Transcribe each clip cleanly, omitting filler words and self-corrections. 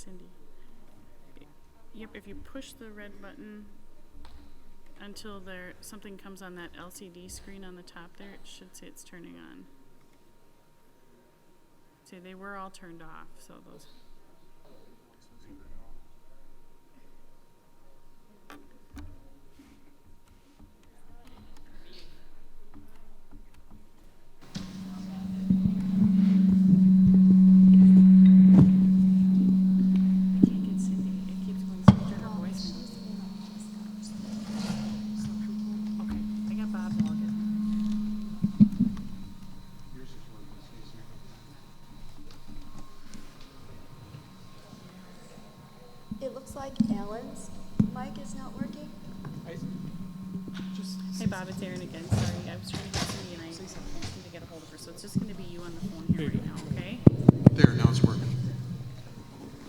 Cindy. Yep, if you push the red button until something comes on that LCD screen on the top there, it should say it's turning on. See, they were all turned off, so those. It looks like Alan's mic is not working. Hey Bob, it's Erin again. Sorry, I was trying to get Cindy and I can't seem to get a hold of her, so it's just going to be you on the phone here right now, okay? There, now it's working.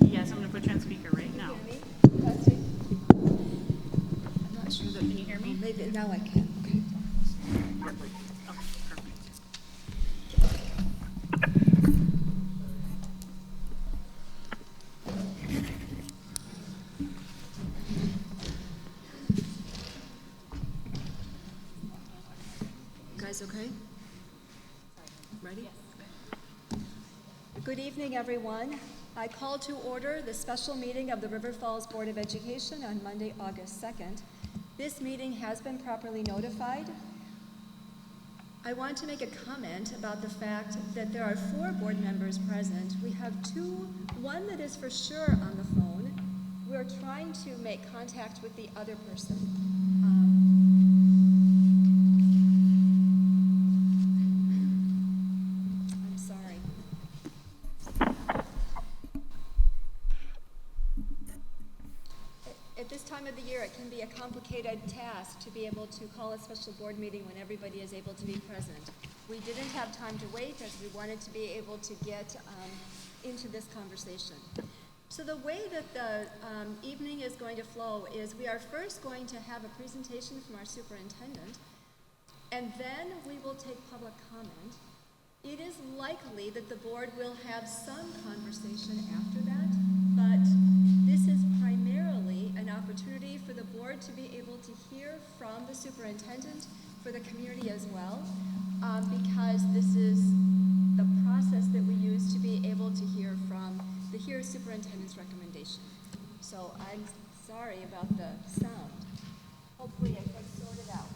Yes, I'm going to put you on speaker right now. Can you hear me? Testing. I'm not sure that. Can you hear me? Maybe now I can. Okay. Perfect. Okay, perfect. Guys, okay? Ready? Good evening, everyone. I call to order the special meeting of the River Falls Board of Education on Monday, August 2nd. This meeting has been properly notified. I want to make a comment about the fact that there are 4 board members present. We have 2, one that is for sure on the phone. We're trying to make contact with the other person. I'm sorry. At this time of the year, it can be a complicated task to be able to call a special board meeting when everybody is able to be present. We didn't have time to wait as we wanted to be able to get into this conversation. So the way that the evening is going to flow is we are first going to have a presentation from our superintendent, and then we will take public comment. It is likely that the board will have some conversation after that, but this is primarily an opportunity for the board to be able to hear from the superintendent, for the community as well, because this is the process that we use to be able to hear from the superintendent's recommendation. So I'm sorry about the sound. Hopefully I can sort it out.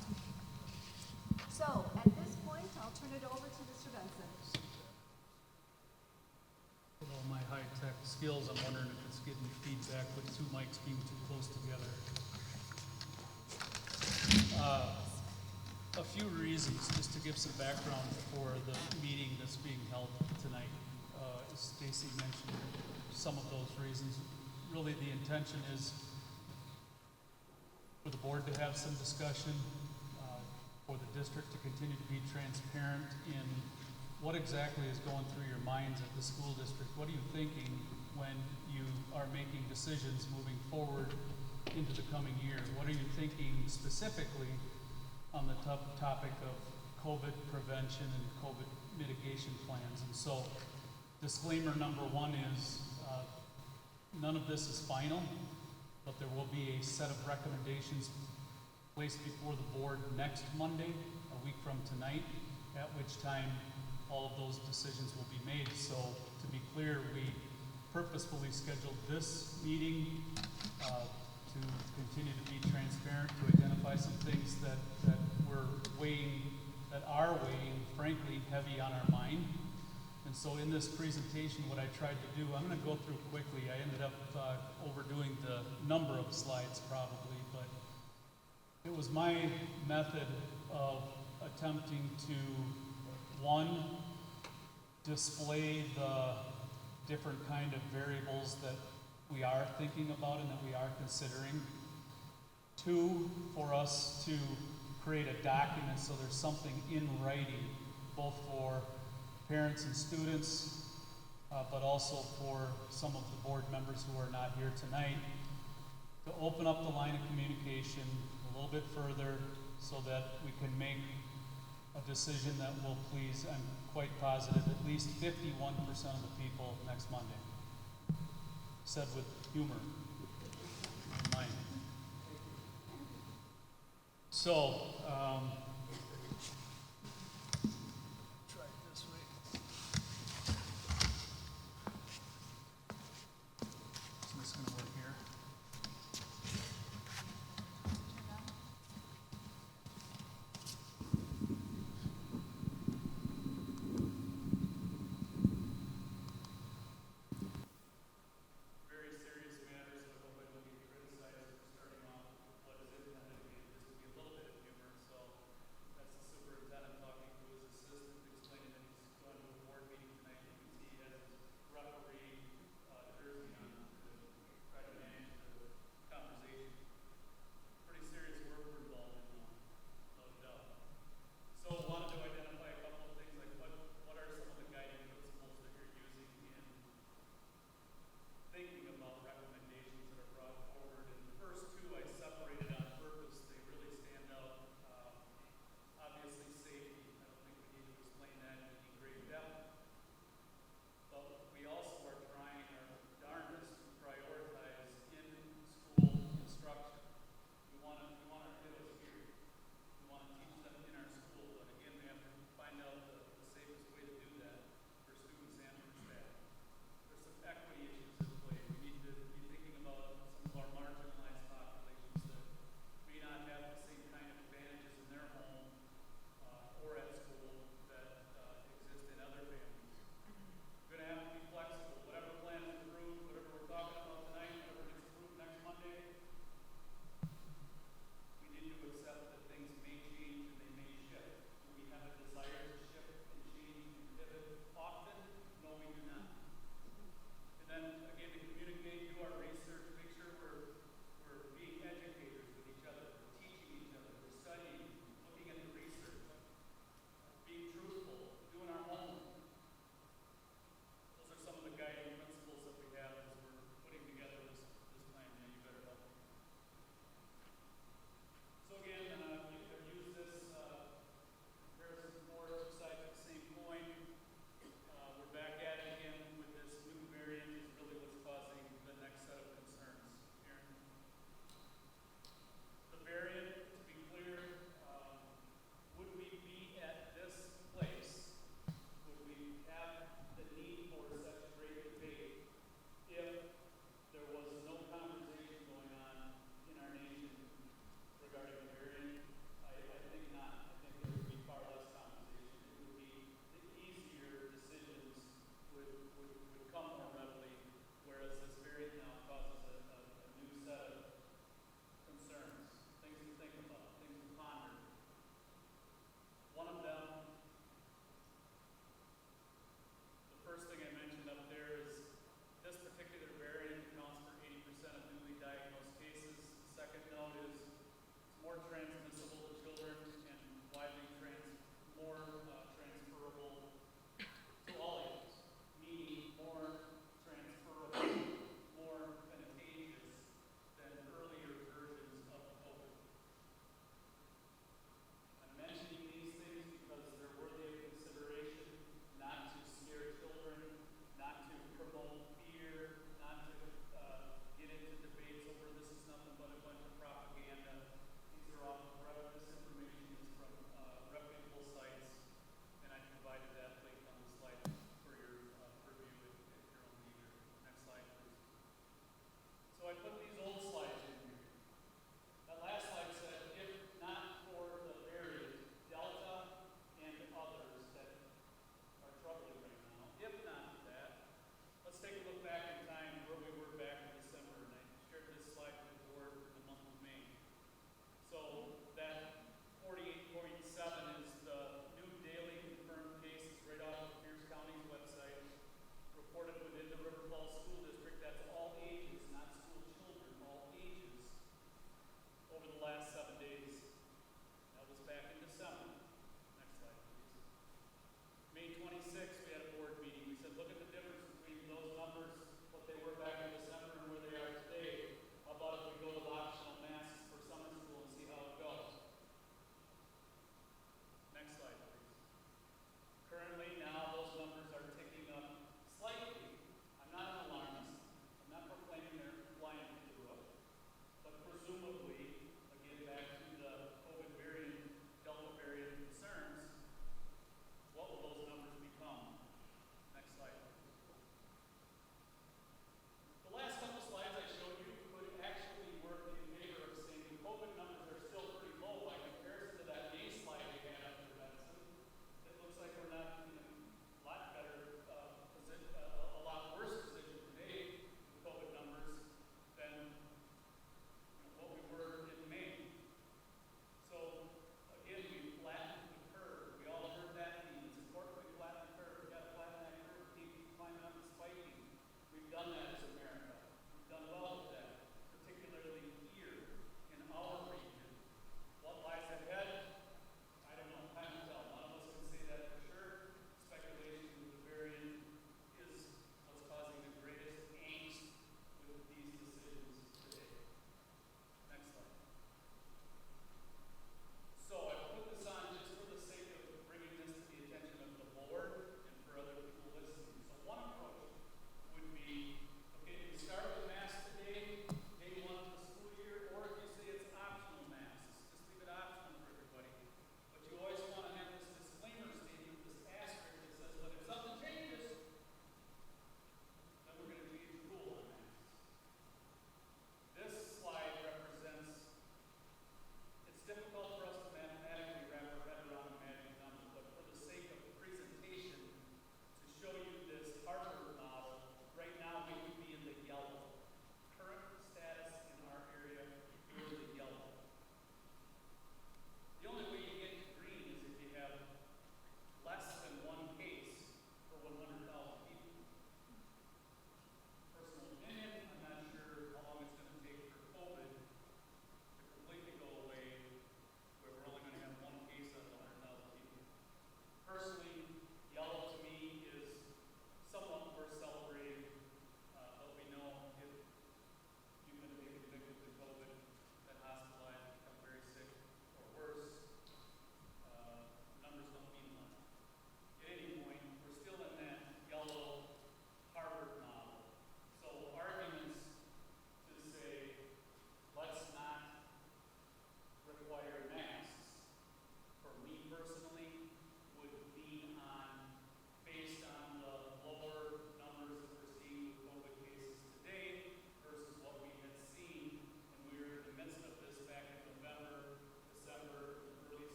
So at this point, I'll turn it over to Mr. Benson. With all my high-tech skills, I'm wondering if it's getting feedback with 2 mics being too close together. A few reasons, just to give some background for the meeting that's being held tonight. As Stacy mentioned, some of those reasons. Really, the intention is for the board to have some discussion, for the district to continue to be transparent in what exactly is going through your minds at the school district. What are you thinking when you are making decisions moving forward into the coming year? What are you thinking specifically on the topic of COVID prevention and COVID mitigation plans? And so, disclaimer number 1 is none of this is final, but there will be a set of recommendations placed before the board next Monday, a week from tonight, at which time all of those decisions will be made. So to be clear, we purposefully scheduled this meeting to continue to be transparent, to identify some things that are weighing, frankly, heavy on our mind. And so in this presentation, what I tried to do, I'm going to go through quickly. I ended up overdoing the number of slides probably, but it was my method of attempting to, 1, display the different kind of variables that we are thinking about and that we are considering. 2, for us to create a document so there's something in writing, both for parents and students, but also for some of the board members who are not here tonight, to open up the line of communication a little bit further so that we can make a decision that will please, I'm quite positive, at least 51% of the people next Monday. said with humor in mind. So, try it this way. Is this going to work here? Very serious matters, so I hope I don't get criticized for starting off with what is intended to be just to be a little bit of humor. So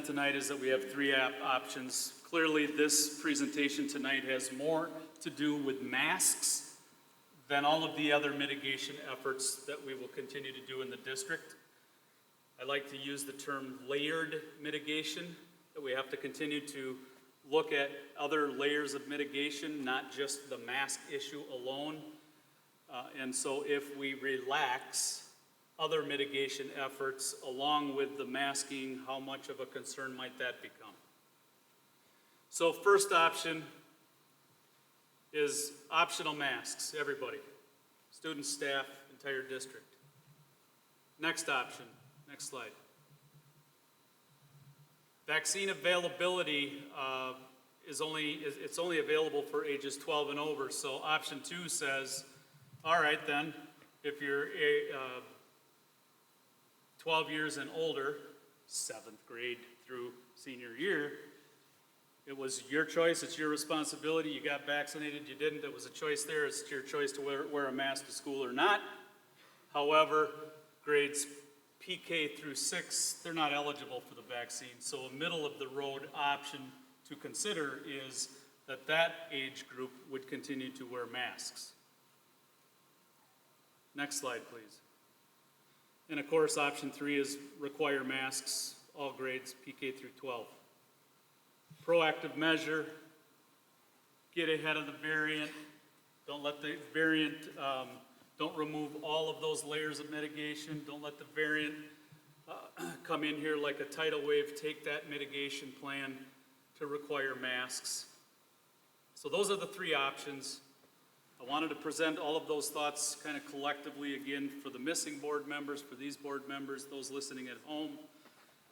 tonight is that we have three options. Clearly, this presentation tonight has more to do with masks than all of the other mitigation efforts that we will continue to do in the district. I like to use the term layered mitigation, that we have to continue to look at other layers of mitigation, not just the mask issue alone. And so if we relax other mitigation efforts along with the masking, how much of a concern might that become? So first option is optional masks, everybody. Students, staff, entire district. Next option, next slide. Vaccine availability it's only available for ages 12 and over. So option 2 says, all right then, if you're 12 years and older, 7th grade through senior year, it was your choice, it's your responsibility. You got vaccinated, you didn't, it was a choice there. It's your choice to wear a mask to school or not. However, grades PK through 6, they're not eligible for the vaccine. So a middle of the road option to consider is that age group would continue to wear masks. Next slide, please. And of course, option 3 is require masks, all grades, PK through 12. Proactive measure, get ahead of the variant. Don't let the variant, don't remove all of those layers of mitigation. Don't let the variant come in here like a tidal wave. Take that mitigation plan to require masks. So those are the three options. I wanted to present all of those thoughts kind of collectively again for the missing board members, for these board members, those listening at home.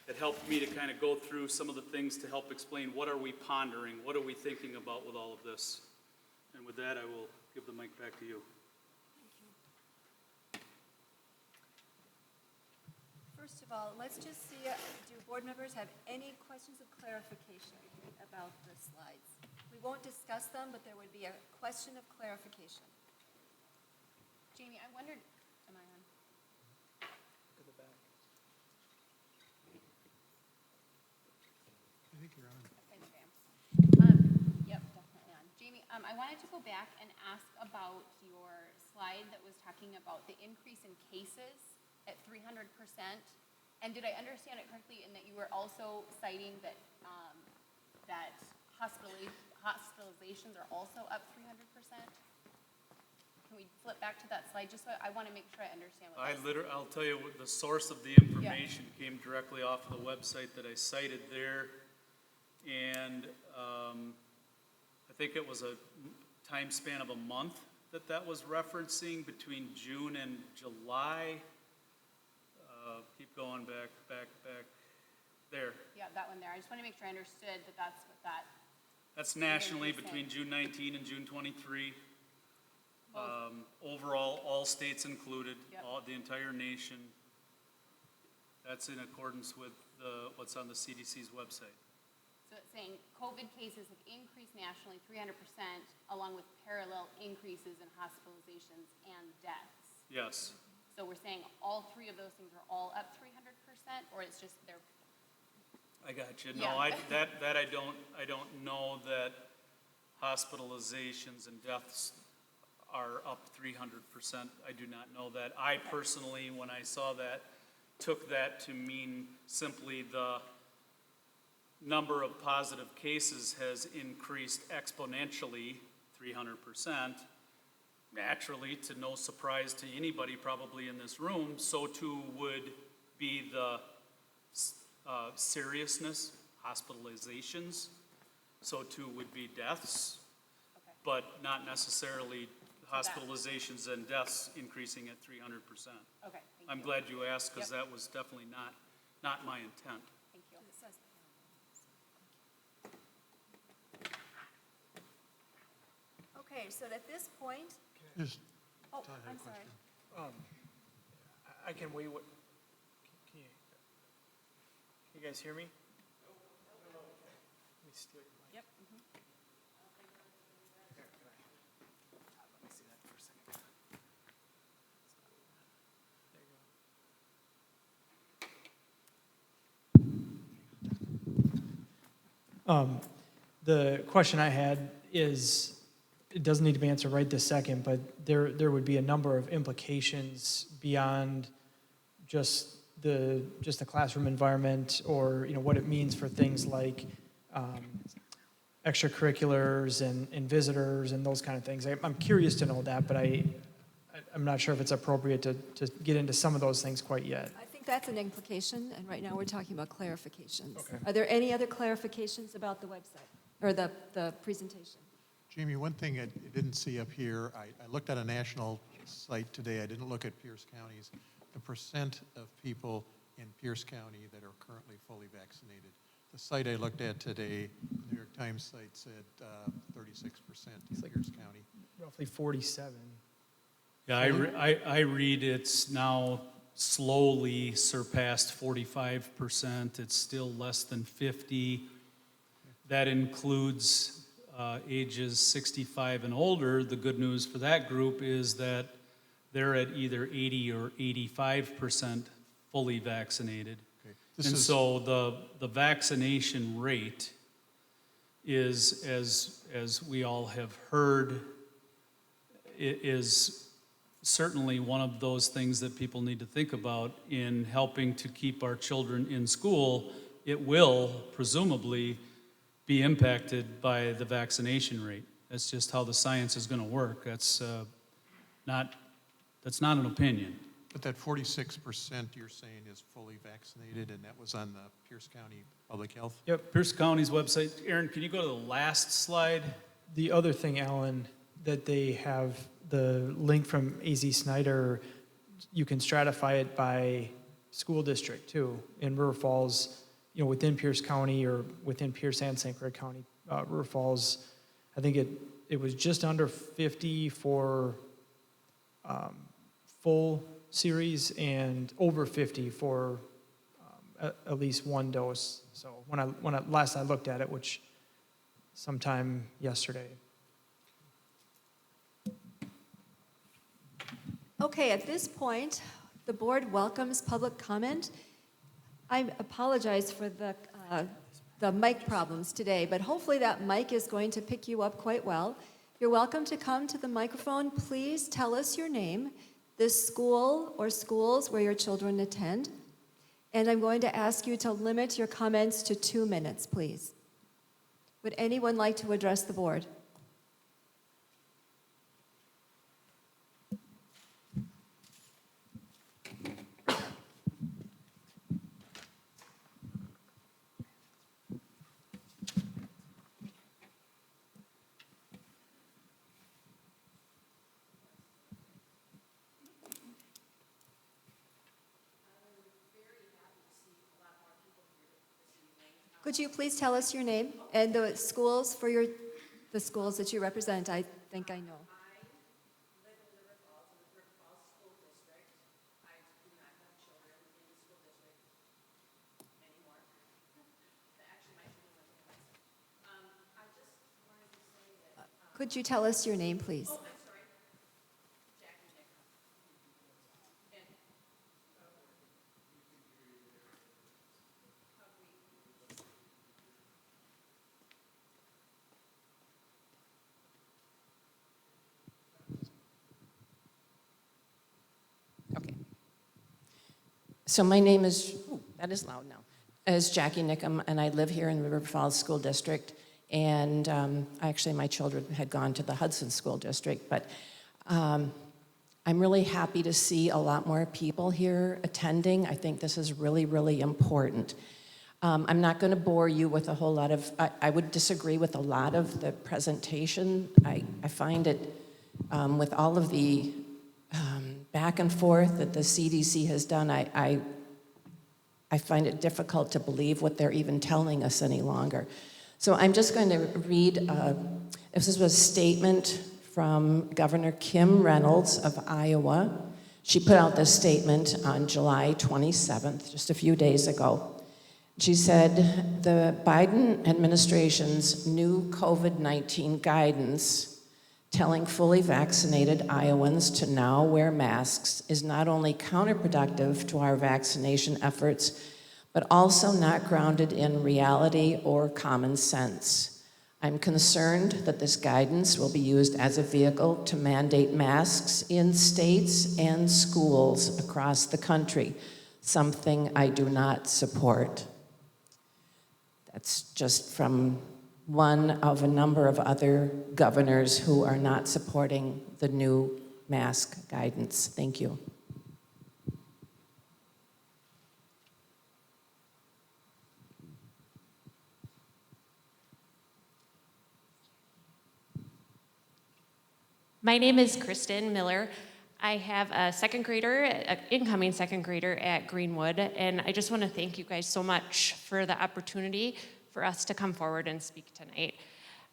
It helped me to kind of go through some of the things to help explain what are we pondering, what are we thinking about with all of this. And with that, I will give the mic back to you. First of all, let's just see, do board members have any questions of clarification about the slides? We won't discuss them, but there would be a question of clarification. Jamie, I wondered, am I on? To the back. I think you're on. Okay, there I am. Yep, definitely on. Jamie, I wanted to go back and ask about your slide that was talking about the increase in cases at 300%. And did I understand it correctly in that you were also citing that that hospitalizations are also up 300%? Can we flip back to that slide just so I want to make sure I understand what that's I'll tell you what the source of the information came directly off of the website that I cited there. And I think it was a time span of a month that was referencing between June and July. Keep going back there. Yeah, that one there. I just want to make sure I understood that that's what that. That's nationally between June 19 and June 23. Both. Overall, all states included, Yep. the entire nation. That's in accordance with what's on the CDC's website. So it's saying COVID cases have increased nationally 300%, along with parallel increases in hospitalizations and deaths. Yes. So we're saying all three of those things are all up 300%, or it's just they're. I got you. Yeah. No, I don't know that hospitalizations and deaths are up 300%. I do not know that. I personally, when I saw that, took that to mean simply the number of positive cases has increased exponentially 300%. Naturally, to no surprise to anybody probably in this room, so too would be the seriousness, hospitalizations, so too would be deaths, Okay. but not necessarily hospitalizations and deaths increasing at 300%. Okay. Thank I'm you. glad you asked, because Yep. that was definitely not my intent. Thank you. It says- Okay, so at this point, Just, oh, Todd had a I'm sorry. question. I can wait. What? Can you guys hear me? Let me steal your mic. Yep. Here, can I? Let me see that for a second. There you go. The question I had is, it doesn't need to be answered right this second, but there would be a number of implications beyond just the classroom environment, or what it means for things like extracurriculars and visitors and those kind of things. I'm curious to know that, but I'm not sure if it's appropriate to get into some of those things quite yet. I think that's an implication, and right now we're talking about clarifications. Okay. Are there any other clarifications about the website, or the presentation? Jamie, one thing I didn't see up here, I looked at a national site today, I didn't look at Pierce County's, the percent of people in Pierce County that are currently fully vaccinated. The site I looked at today, the New York Times site said 36% in Pierce County. Roughly 47. Yeah, I read it's now slowly surpassed 45%. It's still less than 50. That includes ages 65 and older. The good news for that group is that they're at either 80 or 85% fully vaccinated. Okay. And so the vaccination rate is, as we all have heard, is certainly one of those things that people need to think about in helping to keep our children in school. It will presumably be impacted by the vaccination rate. That's just how the science is going to work. That's not an opinion. But that 46% you're saying is fully vaccinated, and that was on the Pierce County Public Health? Yep, Pierce County's website. Aaron, can you go to the last slide? The other thing, Alan, that they have the link from AZ Snyder, you can stratify it by school district too. In River Falls, within Pierce County or within Pierce and St. Clair County, River Falls, I think it was just under 50 for full series and over 50 for at least one dose. So when I last I looked at it, which sometime yesterday. Okay, at this point, the board welcomes public comment. I apologize for the mic problems today, but hopefully that mic is going to pick you up quite well. You're welcome to come to the microphone. Please tell us your name, the school or schools where your children attend, and I'm going to ask you to limit your comments to 2 minutes, please. Would anyone like to address the board? Could you please tell us your name and the schools for the schools that you represent? I think I know. I live in River Falls, in the River Falls School District. I do not have children in the school district anymore. Actually, my children went to Hudson. I just wanted to say that. Could you tell us your name, please? Oh, I'm sorry. Jackie Nick. And Okay. So my name is, that is loud now, is Jackie Nickham, and I live here in River Falls School District. And actually, my children had gone to the Hudson School District, but I'm really happy to see a lot more people here attending. I think this is really, really important. I'm not going to bore you with a whole lot of, I would disagree with a lot of the presentation. I find it, with all of the back and forth that the CDC has done, I find it difficult to believe what they're even telling us any longer. So I'm just going to read, this was a statement from Governor Kim Reynolds of Iowa. She put out this statement on July 27th, just a few days ago. She said, the Biden administration's new COVID-19 guidance telling fully vaccinated Iowans to now wear masks is not only counterproductive to our vaccination efforts, but also not grounded in reality or common sense. I'm concerned that this guidance will be used as a vehicle to mandate masks in states and schools across the country, something I do not support. That's just from one of a number of other governors who are not supporting the new mask guidance. Thank you. My name is Kristen Miller. I have a second grader, an incoming second grader at Greenwood, and I just want to thank you guys so much for the opportunity for us to come forward and speak tonight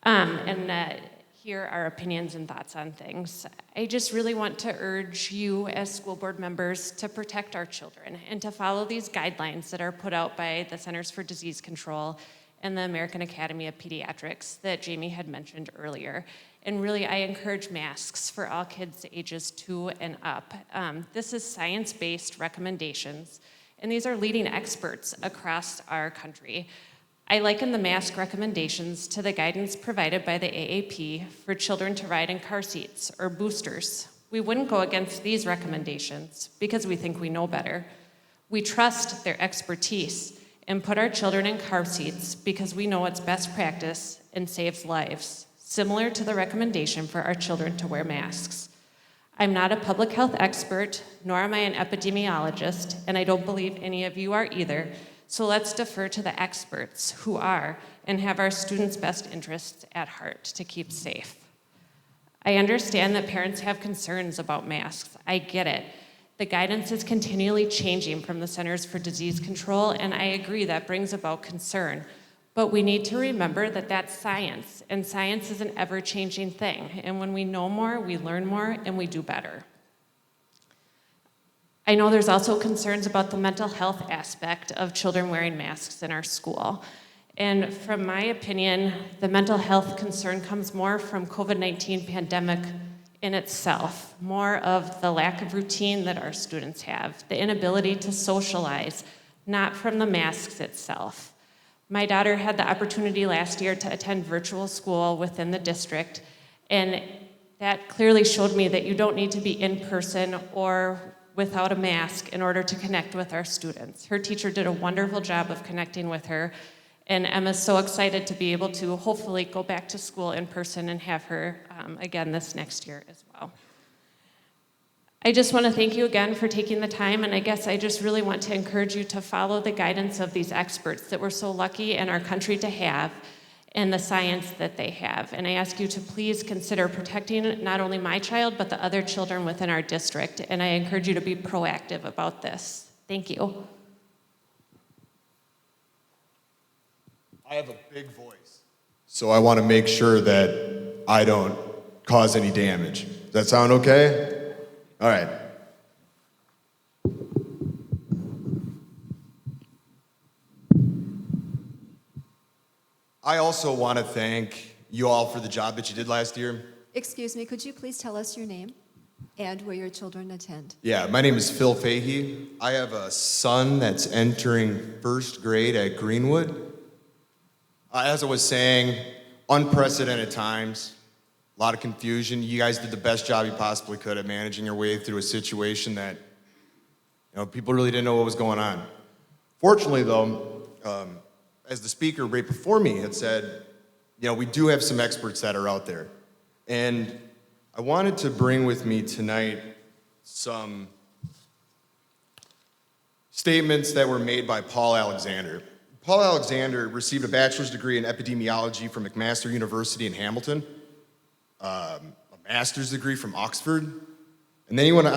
and hear our opinions and thoughts on things. I just really want to urge you as school board members to protect our children and to follow these guidelines that are put out by the Centers for Disease Control and the American Academy of Pediatrics that Jamie had mentioned earlier. And really, I encourage masks for all kids ages 2 and up. This is science-based recommendations, and these are leading experts across our country. I liken the mask recommendations to the guidance provided by the AAP for children to ride in car seats or boosters. We wouldn't go against these recommendations because we think we know better. We trust their expertise and put our children in car seats because we know it's best practice and saves lives, similar to the recommendation for our children to wear masks. I'm not a public health expert, nor am I an epidemiologist, and I don't believe any of you are either, so let's defer to the experts who are and have our students' best interests at heart to keep safe. I understand that parents have concerns about masks. I get it. The guidance is continually changing from the Centers for Disease Control, and I agree that brings about concern. But we need to remember that that's science, and science is an ever-changing thing. And when we know more, we learn more, and we do better. I know there's also concerns about the mental health aspect of children wearing masks in our school. And from my opinion, the mental health concern comes more from COVID-19 pandemic in itself, more of the lack of routine that our students have, the inability to socialize, not from the masks itself. My daughter had the opportunity last year to attend virtual school within the district, and that clearly showed me that you don't need to be in person or without a mask in order to connect with our students. Her teacher did a wonderful job of connecting with her, and Emma's so excited to be able to hopefully go back to school in person and have her again this next year as well. I just want to thank you again for taking the time, and I guess I just really want to encourage you to follow the guidance of these experts that we're so lucky in our country to have and the science that they have. And I ask you to please consider protecting not only my child, but the other children within our district. And I encourage you to be proactive about this. Thank you. I have a big voice, so I want to make sure that I don't cause any damage. Does that sound okay? All right. I also want to thank you all for the job that you did last year. Excuse me, could you please tell us your name and where your children attend? Yeah, my name is Phil Fahey. I have a son that's entering first grade at Greenwood. As I was saying, unprecedented times, a lot of confusion. You guys did the best job you possibly could at managing your way through a situation that, people really didn't know what was going on. Fortunately, though, as the speaker right before me had said, we do have some experts that are out there. And I wanted to bring with me tonight some statements that were made by Paul Alexander. Paul Alexander received a bachelor's degree in epidemiology from McMaster University in Hamilton, a master's degree from Oxford, and then he went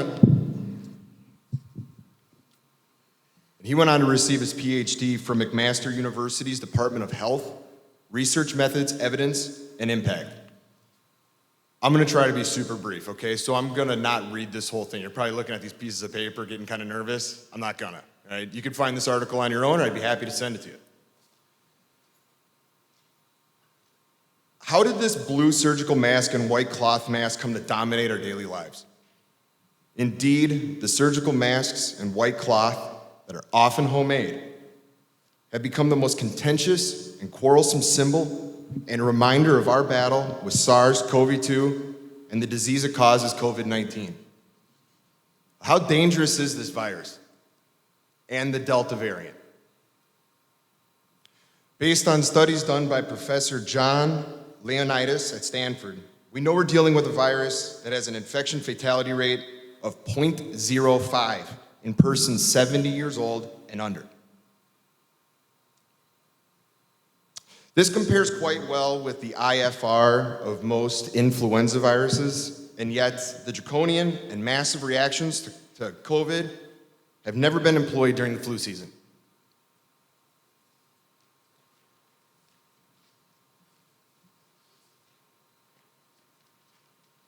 on to receive his PhD from McMaster University's Department of Health, Research Methods, Evidence, and Impact. I'm going to try to be super brief, okay? So I'm going to not read this whole thing. You're probably looking at these pieces of paper, getting kind of nervous. I'm not going to, all right? You can find this article on your own, or I'd be happy to send it to you. How did this blue surgical mask and white cloth mask come to dominate our daily lives? Indeed, the surgical masks and white cloth that are often homemade have become the most contentious and quarrelsome symbol and a reminder of our battle with SARS-CoV-2 and the disease it causes, COVID-19. How dangerous is this virus and the Delta variant? Based on studies done by Professor John Leonidas at Stanford, we know we're dealing with a virus that has an infection fatality rate of 0.05 in persons 70 years old and under. This compares quite well with the IFR of most influenza viruses, and yet the draconian and massive reactions to COVID have never been employed during the flu season.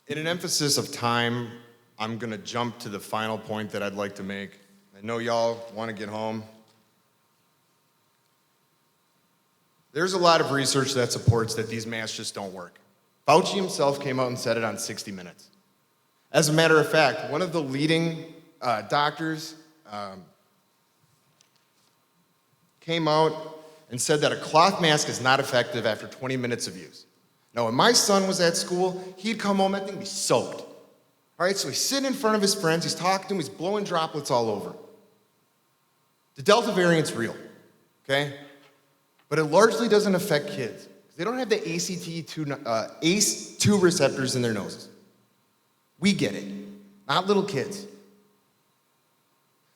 In an emphasis of time, I'm going to jump to the final point that I'd like to make. I know y'all want to get home. There's a lot of research that supports that these masks just don't work. Fauci himself came out and said it on 60 Minutes. As a matter of fact, one of the leading doctors came out and said that a cloth mask is not effective after 20 minutes of use. Now, when my son was at school, he'd come home, that thing would be soaked. All right, so he's sitting in front of his friends, he's talking to them, he's blowing droplets all over. The Delta variant's real, okay? But it largely doesn't affect kids. They don't have the ACE2 receptors in their noses. We get it, not little kids.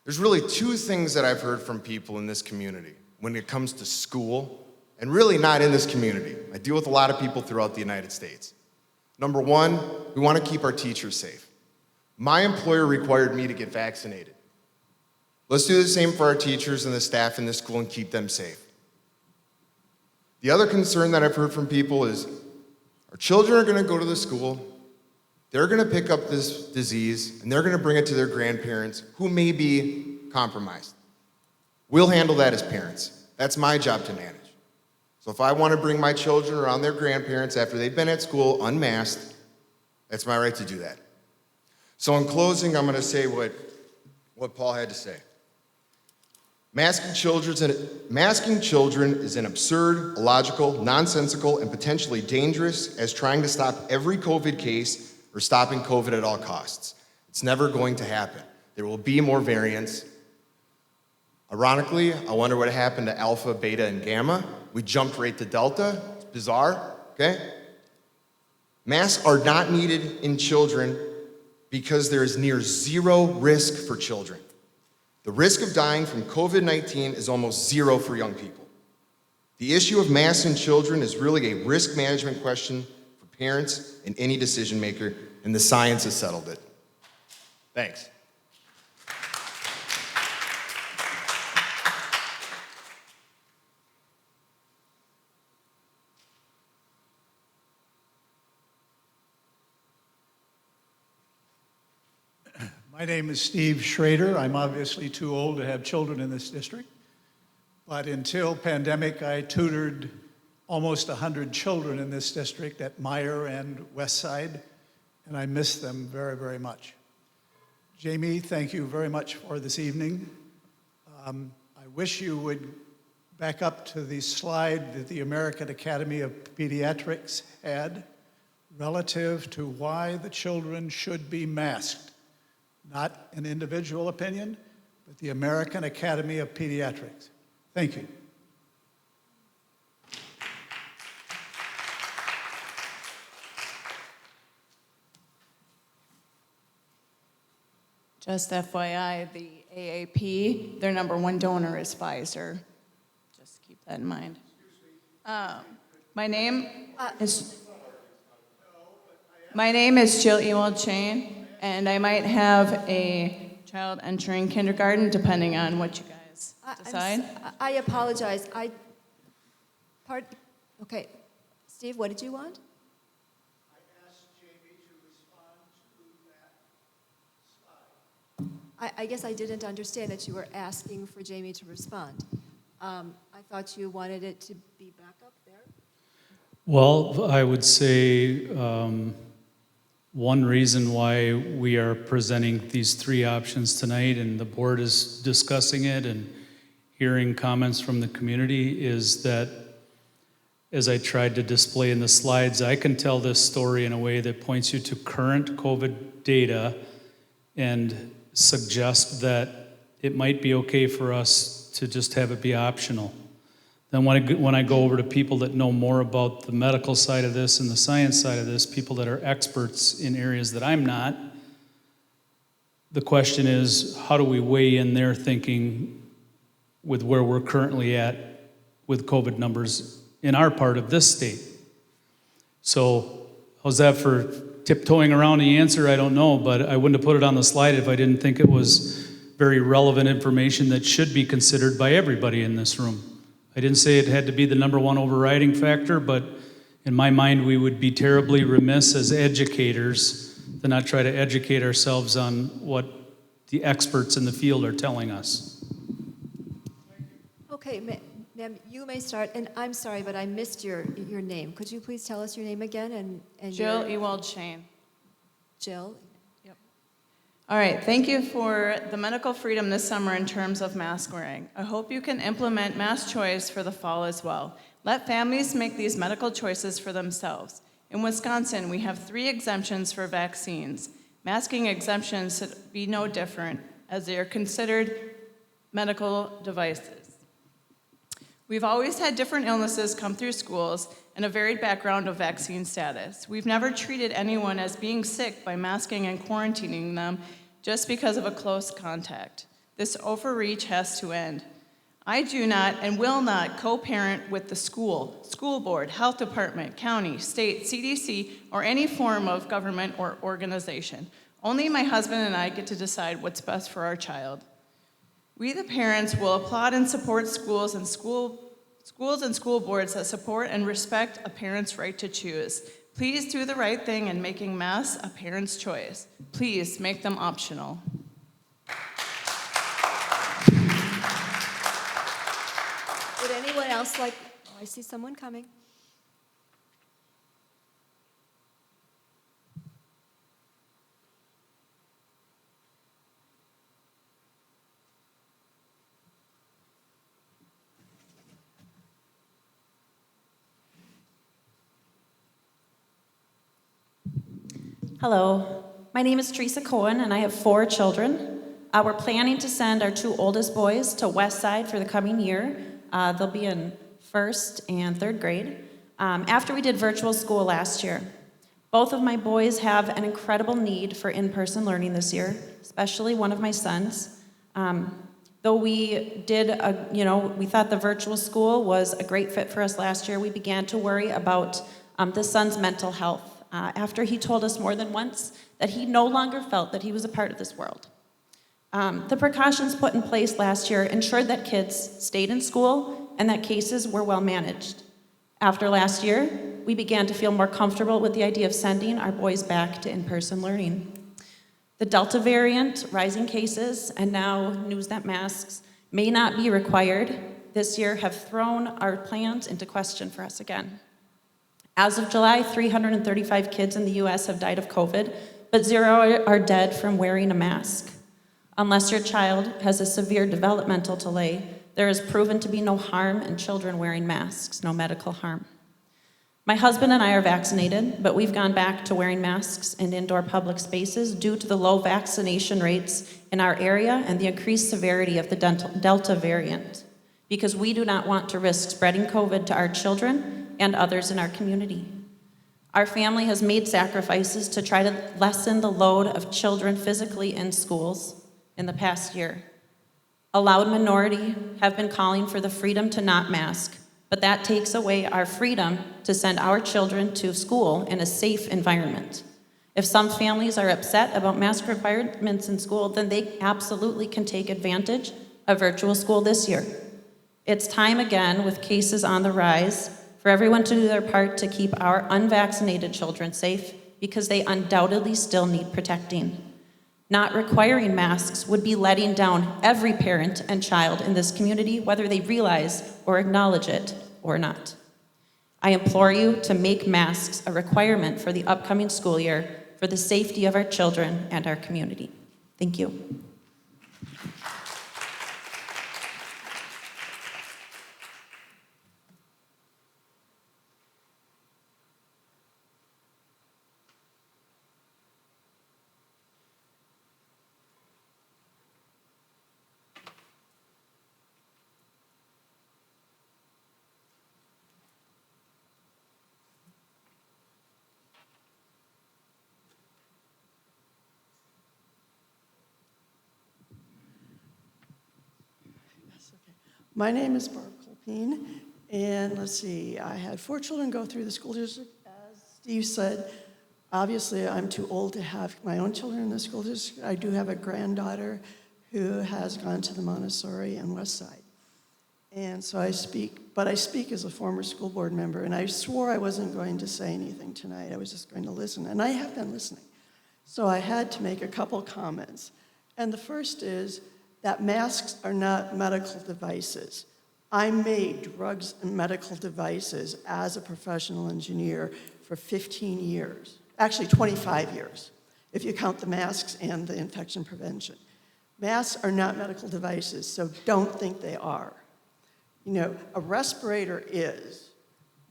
There's really two things that I've heard from people in this community when it comes to school, and really not in this community. I deal with a lot of people throughout the United States. Number one, we want to keep our teachers safe. My employer required me to get vaccinated. Let's do the same for our teachers and the staff in this school and keep them safe. The other concern that I've heard from people is our children are going to go to the school, they're going to pick up this disease, and they're going to bring it to their grandparents who may be compromised. We'll handle that as parents. That's my job to manage. So if I want to bring my children around their grandparents after they've been at school unmasked, that's my right to do that. So in closing, I'm going to say what Paul had to say. Masking children is an absurd, illogical, nonsensical, and potentially dangerous as trying to stop every COVID case or stopping COVID at all costs. It's never going to happen. There will be more variants. Ironically, I wonder what happened to Alpha, Beta, and Gamma. We jumped right to Delta. It's bizarre, okay? Masks are not needed in children because there is near zero risk for children. The risk of dying from COVID-19 is almost zero for young people. The issue of masks in children is really a risk management question for parents and any decision maker, and the science has settled it. Thanks. My name is Steve Schrader. I'm obviously too old to have children in this district, but until pandemic, I tutored almost 100 children in this district at Meyer and Westside, and I miss them very, very much. Jamie, thank you very much for this evening. I wish you would back up to the slide that the American Academy of Pediatrics had relative to why the children should be masked. Not an individual opinion, but the American Academy of Pediatrics. Thank you. Just FYI, the AAP, their #1 donor is Pfizer. Just keep that in mind. My name is Jill Ewald Chain. And I might have a child entering kindergarten, depending on what you guys decide. I apologize. Okay. Steve, what did you want? I asked Jamie to respond to that slide. I guess I didn't understand that you were asking for Jamie to respond. I thought you wanted it to be back up there. Well, I would say one reason why we are presenting these three options tonight, and the board is discussing it and hearing comments from the community is that, as I tried to display in the slides, I can tell this story in a way that points you to current COVID data and suggest that it might be okay for us to just have it be optional. Then when I go over to people that know more about the medical side of this and the science side of this, people that are experts in areas that I'm not, the question is, how do we weigh in their thinking with where we're currently at with COVID numbers in our part of this state? So how's that for tiptoeing around the answer? I don't know, but I wouldn't have put it on the slide if I didn't think it was very relevant information that should be considered by everybody in this room. I didn't say it had to be the number one overriding factor, but in my mind, we would be terribly remiss as educators to not try to educate ourselves on what the experts in the field are telling us. Okay, ma'am, you may start, and I'm sorry, but I missed your name. Could you please tell us your name again? And Jill your- Ewald Shane. Jill? All right, thank you for the medical freedom this summer in terms of mask wearing. I hope you can implement mask choice for the fall as well. Let families make these medical choices for themselves. In Wisconsin, we have 3 exemptions for vaccines. Masking exemptions should be no different, as they are considered medical devices. We've always had different illnesses come through schools and a varied background of vaccine status. We've never treated anyone as being sick by masking and quarantining them just because of a close contact. This overreach has to end. I do not and will not co-parent with the school board, health department, county, state, CDC, or any form of government or organization. Only my husband and I get to decide what's best for our child. We, the parents, will applaud and support schools and school boards that support and respect a parent's right to choose. Please do the right thing in making masks a parent's choice. Please make them optional. Would anyone else like, oh, I see someone coming. Hello, my name is Teresa Cohen and I have 4 children. We're planning to send our 2 oldest boys to West Side for the coming year. They'll be in 1st and 3rd grade after we did virtual school last year. Both of my boys have an incredible need for in-person learning this year, especially one of my sons. Though we did, we thought the virtual school was a great fit for us last year, we began to worry about the son's mental health. After he told us more than once that he no longer felt that he was a part of this world. The precautions put in place last year ensured that kids stayed in school and that cases were well managed. After last year, we began to feel more comfortable with the idea of sending our boys back to in-person learning. The Delta variant, rising cases, and now news that masks may not be required this year have thrown our plans into question for us again. As of July, 335 kids in the U.S. have died of COVID, but 0 are dead from wearing a mask. Unless your child has a severe developmental delay, there is proven to be no harm in children wearing masks, no medical harm. My husband and I are vaccinated, but we've gone back to wearing masks in indoor public spaces due to the low vaccination rates in our area and the increased severity of the Delta variant, because we do not want to risk spreading COVID to our children and others in our community. Our family has made sacrifices to try to lessen the load of children physically in schools in the past year. A loud minority have been calling for the freedom to not mask, but that takes away our freedom to send our children to school in a safe environment. If some families are upset about mask requirements in school, then they absolutely can take advantage of virtual school this year. It's time again, with cases on the rise, for everyone to do their part to keep our unvaccinated children safe, because they undoubtedly still need protecting. Not requiring masks would be letting down every parent and child in this community, whether they realize or acknowledge it or not. I implore you to make masks a requirement for the upcoming school year for the safety of our children and our community. Thank you. My name is Barb Colpine, and let's see, I had 4 children go through the school district. As Steve said, obviously I'm too old to have my own children in the school district. I do have a granddaughter who has gone to the Montessori and West Side. And so I speak, but I speak as a former school board member, and I swore I wasn't going to say anything tonight. I was just going to listen, and I have been listening. So I had to make a couple comments. And the first is that masks are not medical devices. I made drugs and medical devices as a professional engineer for 15 years, actually 25 years, if you count the masks and the infection prevention. Masks are not medical devices, so don't think they are. You know, a respirator is,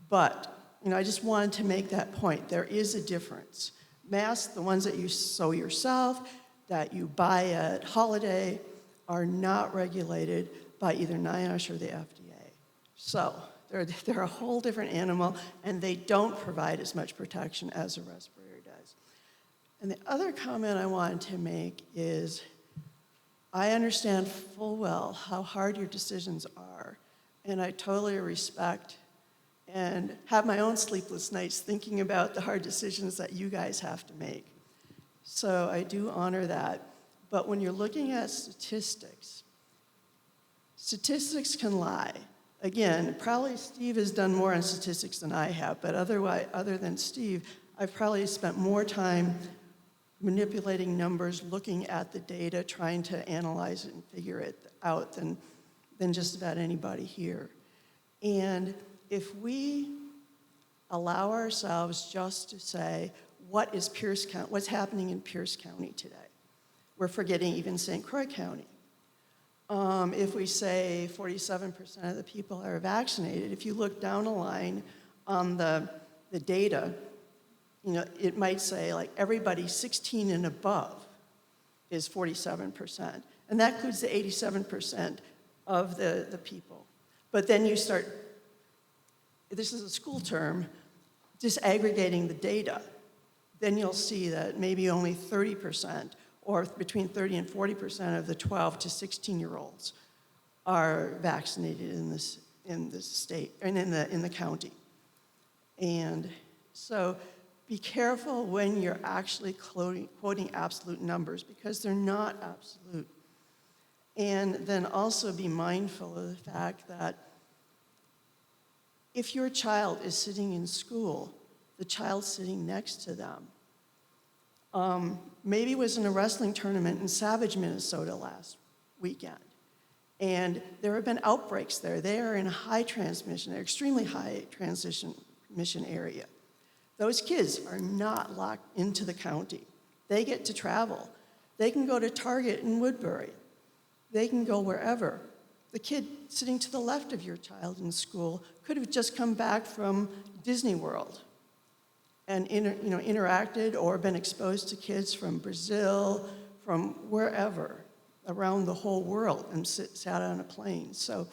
but, you know, I just wanted to make that point. There is a difference. Masks, the ones that you sew yourself, that you buy at Holiday, are not regulated by either NIOSH or the FDA. So they're a whole different animal, and they don't provide as much protection as a respirator does. And the other comment I wanted to make is, I understand full well how hard your decisions are, and I totally respect and have my own sleepless nights thinking about the hard decisions that you guys have to make. So I do honor that. But when you're looking at statistics, statistics can lie. Again, probably Steve has done more on statistics than I have, but other than Steve, I've probably spent more time manipulating numbers, looking at the data, trying to analyze it and figure it out than just about anybody here. And if we allow ourselves just to say, what is Pierce County, what's happening in Pierce County today? We're forgetting even St. Croix County. If we say 47% of the people are vaccinated, if you look down a line on the data, you know, it might say like everybody 16 and above is 47%. And that includes the 87% of the people. But then you start, this is a school term, disaggregating the data. Then you'll see that maybe only 30% or between 30 and 40% of the 12 to 16-year-olds are vaccinated in this state and in the county. And so be careful when you're actually quoting absolute numbers, because they're not absolute. And then also be mindful of the fact that if your child is sitting in school, the child sitting next to them maybe was in a wrestling tournament in Savage, Minnesota last weekend. And there have been outbreaks there. They are in a high transmission, extremely high transmission area. Those kids are not locked into the county. They get to travel. They can go to Target in Woodbury. They can go wherever. The kid sitting to the left of your child in school could have just come back from Disney World and interacted or been exposed to kids from Brazil, from wherever, around the whole world, and sat on a plane. So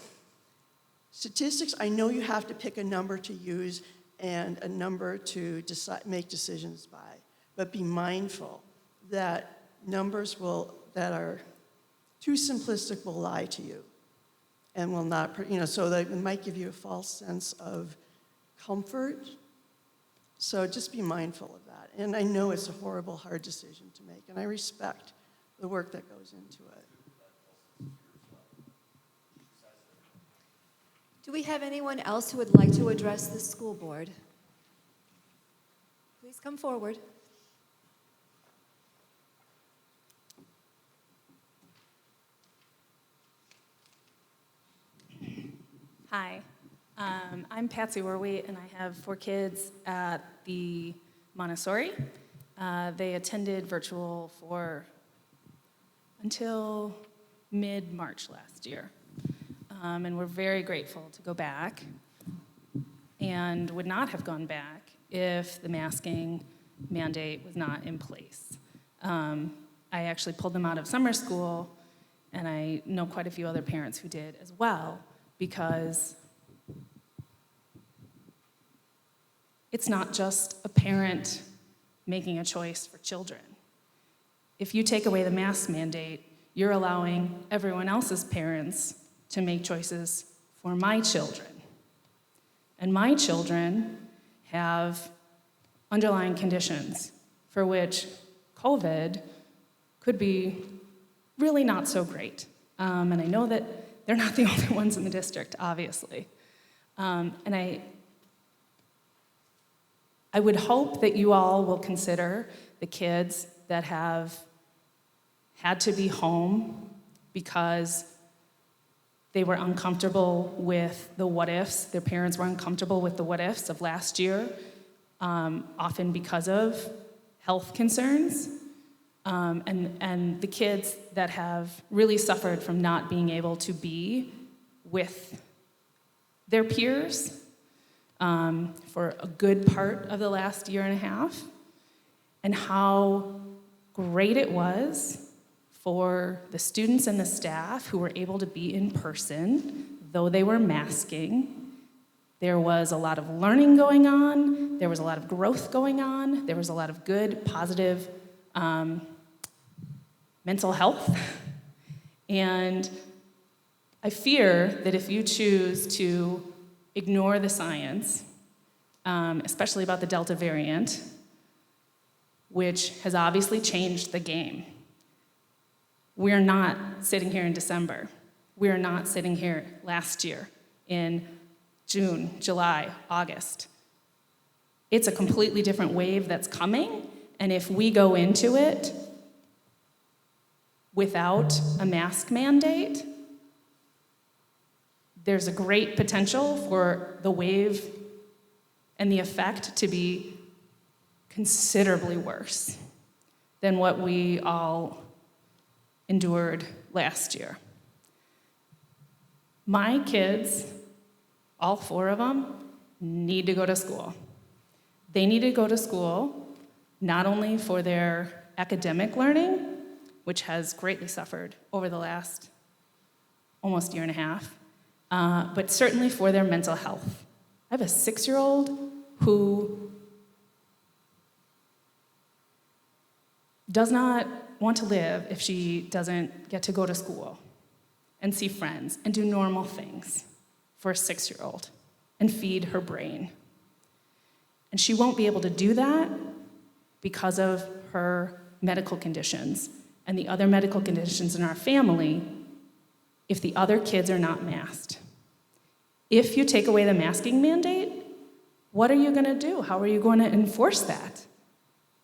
statistics, I know you have to pick a number to use and a number to make decisions by, but be mindful that numbers that are too simplistic will lie to you and will not, so they might give you a false sense of comfort. So just be mindful of that. And I know it's a horrible, hard decision to make, and I respect the work that goes into it. Do we have anyone else who would like to address the school board? Please come forward. Hi, I'm Patsy Warwheat, and I have 4 kids at the Montessori. They attended virtual until mid-March last year. And we're very grateful to go back, and would not have gone back if the masking mandate was not in place. I actually pulled them out of summer school, and I know quite a few other parents who did as well, because it's not just a parent making a choice for children. If you take away the mask mandate, you're allowing everyone else's parents to make choices for my children. And my children have underlying conditions for which COVID could be really not so great. And I know that they're not the only ones in the district, obviously. And I would hope that you all will consider the kids that have had to be home because they were uncomfortable with the what ifs. Their parents were uncomfortable with the what ifs of last year, often because of health concerns. And the kids that have really suffered from not being able to be with their peers for a good part of the last year and a half, and how great it was for the students and the staff who were able to be in person, though they were masking. There was a lot of learning going on, there was a lot of growth going on, there was a lot of good, positive mental health. And I fear that if you choose to ignore the science, especially about the Delta variant, which has obviously changed the game. We're not sitting here in December. We're not sitting here last year in June, July, August. It's a completely different wave that's coming, and if we go into it without a mask mandate, there's a great potential for the wave and the effect to be considerably worse than what we all endured last year. My kids, all 4 of them, need to go to school. They need to go to school not only for their academic learning, which has greatly suffered over the last almost year and a half, but certainly for their mental health. I have a 6-year-old who does not want to live if she doesn't get to go to school and see friends and do normal things for a 6-year-old and feed her brain. And she won't be able to do that because of her medical conditions and the other medical conditions in our family if the other kids are not masked. If you take away the masking mandate, what are you going to do? How are you going to enforce that?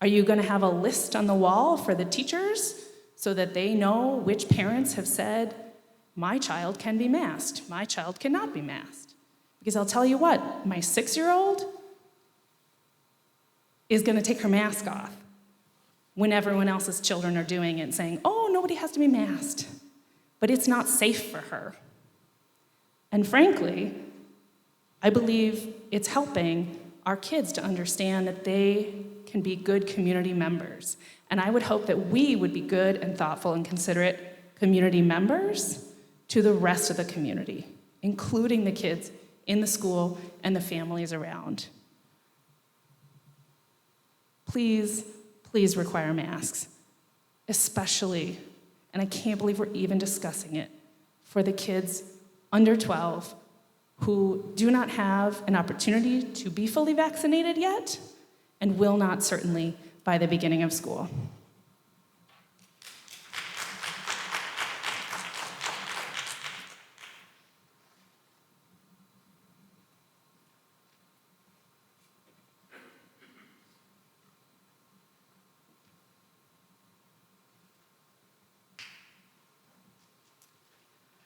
Are you going to have a list on the wall for the teachers so that they know which parents have said, my child can be masked, my child cannot be masked? Because I'll tell you what, my 6-year-old is going to take her mask off when everyone else's children are doing it and saying, oh, nobody has to be masked. But it's not safe for her. And frankly, I believe it's helping our kids to understand that they can be good community members. And I would hope that we would be good and thoughtful and considerate community members to the rest of the community, including the kids in the school and the families around. Please, please require masks, especially, and I can't believe we're even discussing it, for the kids under 12 who do not have an opportunity to be fully vaccinated yet and will not certainly by the beginning of school.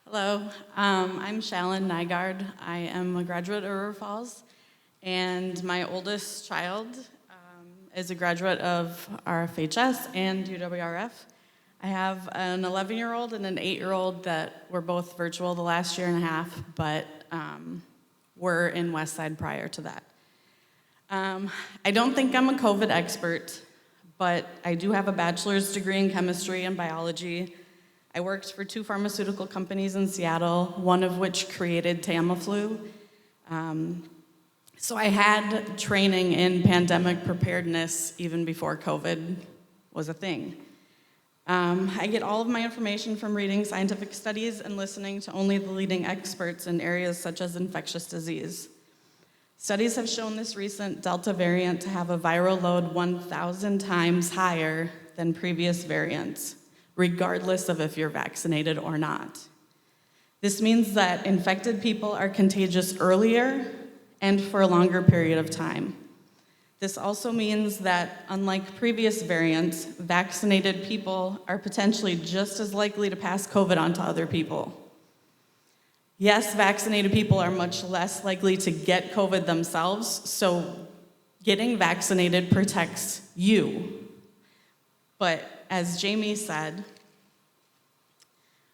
Hello, I'm Shalyn Nygaard. I am a graduate of River Falls, and my oldest child is a graduate of RFHS and UWRF. I have an 11-year-old and an 8-year-old that were both virtual the last year and a half, but were in Westside prior to that. I don't think I'm a COVID expert, but I do have a bachelor's degree in chemistry and biology. I worked for 2 pharmaceutical companies in Seattle, one of which created Tamiflu. So I had training in pandemic preparedness even before COVID was a thing. I get all of my information from reading scientific studies and listening to only the leading experts in areas such as infectious disease. Studies have shown this recent Delta variant to have a viral load 1,000 times higher than previous variants, regardless of if you're vaccinated or not. This means that infected people are contagious earlier and for a longer period of time. This also means that, unlike previous variants, vaccinated people are potentially just as likely to pass COVID on to other people. Yes, vaccinated people are much less likely to get COVID themselves, so getting vaccinated protects you. But as Jamie said,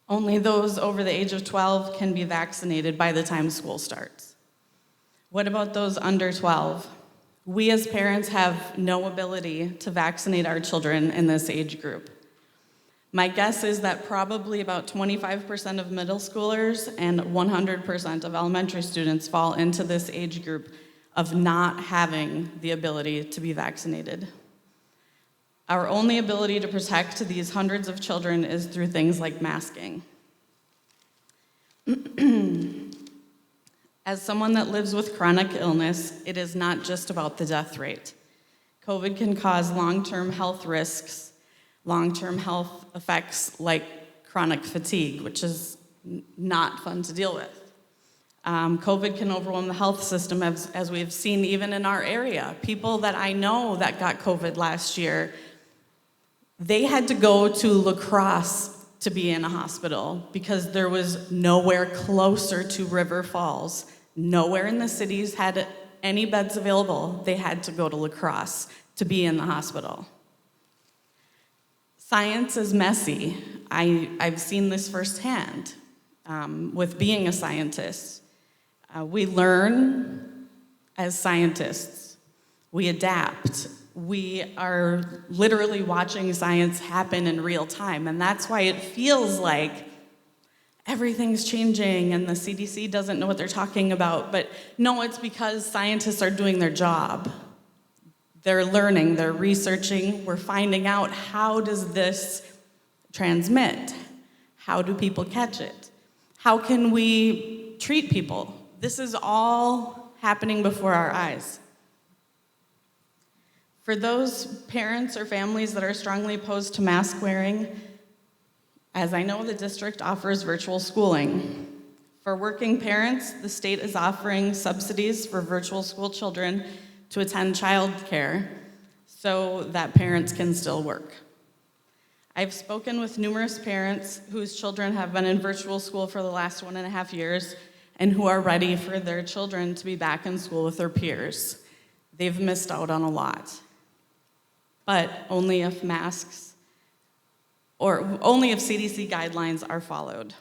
only those over the age of 12 can be vaccinated by the time school starts. What about those under 12? We as parents have no ability to vaccinate our children in this age group. My guess is that probably about 25% of middle schoolers and 100% of elementary students fall into this age group of not having the ability to be vaccinated. Our only ability to protect these hundreds of children is through things like masking. As someone that lives with chronic illness, it is not just about the death rate. COVID can cause long-term health risks, long-term health effects like chronic fatigue, which is not fun to deal with. COVID can overwhelm the health system, as we've seen even in our area. People that I know that got COVID last year, they had to go to La Crosse to be in a hospital because there was nowhere closer to River Falls. Nowhere in the cities had any beds available. They had to go to La Crosse to be in the hospital. Science is messy. I've seen this firsthand with being a scientist. We learn as scientists. We adapt. We are literally watching science happen in real time, and that's why it feels like everything's changing and the CDC doesn't know what they're talking about. But no, it's because scientists are doing their job. They're learning, they're researching, we're finding out how does this transmit? How do people catch it? How can we treat people? This is all happening before our eyes. For those parents or families that are strongly opposed to mask wearing, as I know, the district offers virtual schooling. For working parents, the state is offering subsidies for virtual school children to attend childcare so that parents can still work. I've spoken with numerous parents whose children have been in virtual school for the last 1.5 years and who are ready for their children to be back in school with their peers. They've missed out on a lot. But only if masks, or only if CDC guidelines are followed.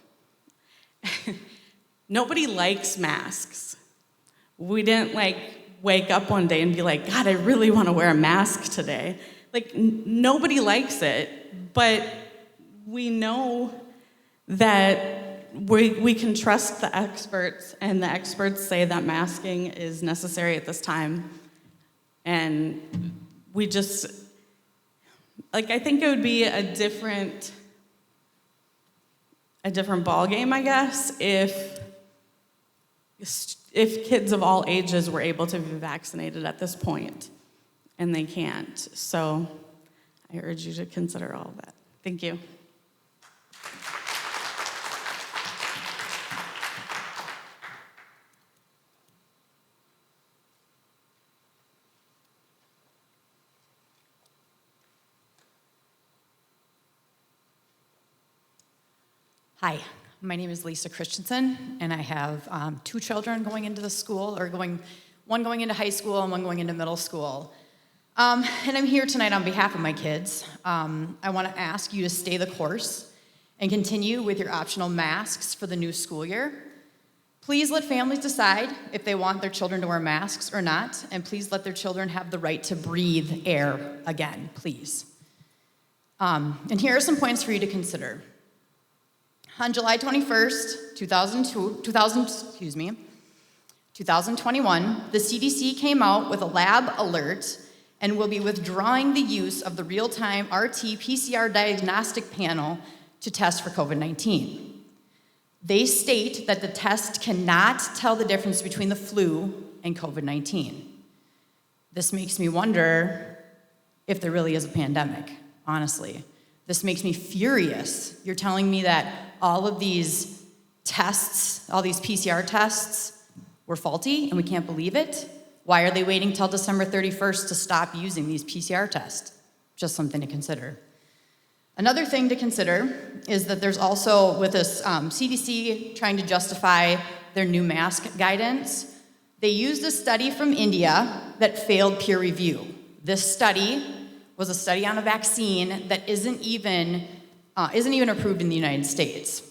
Nobody likes masks. We didn't wake up one day and be like, God, I really want to wear a mask today. Nobody likes it, but we know that we can trust the experts, and the experts say that masking is necessary at this time. And we just, I think it would be a different ballgame, I guess, if kids of all ages were able to be vaccinated at this point, and they can't. So I urge you to consider all of that. Thank you. Hi, my name is Lisa Christensen, and I have 2 children going into the school, one going into high school and one going into middle school. And I'm here tonight on behalf of my kids. I want to ask you to stay the course and continue with your optional masks for the new school year. Please let families decide if they want their children to wear masks or not, and please let their children have the right to breathe air again, please. And here are some points for you to consider. On July 21st, 2021, the CDC came out with a lab alert and will be withdrawing the use of the real-time RT-PCR diagnostic panel to test for COVID-19. They state that the test cannot tell the difference between the flu and COVID-19. This makes me wonder if there really is a pandemic, honestly. This makes me furious. You're telling me that all of these tests, all these PCR tests, were faulty and we can't believe it? Why are they waiting till December 31st to stop using these PCR tests? Just something to consider. Another thing to consider is that there's also, with this CDC trying to justify their new mask guidance, they used a study from India that failed peer review. This study was a study on a vaccine that isn't even approved in the United States.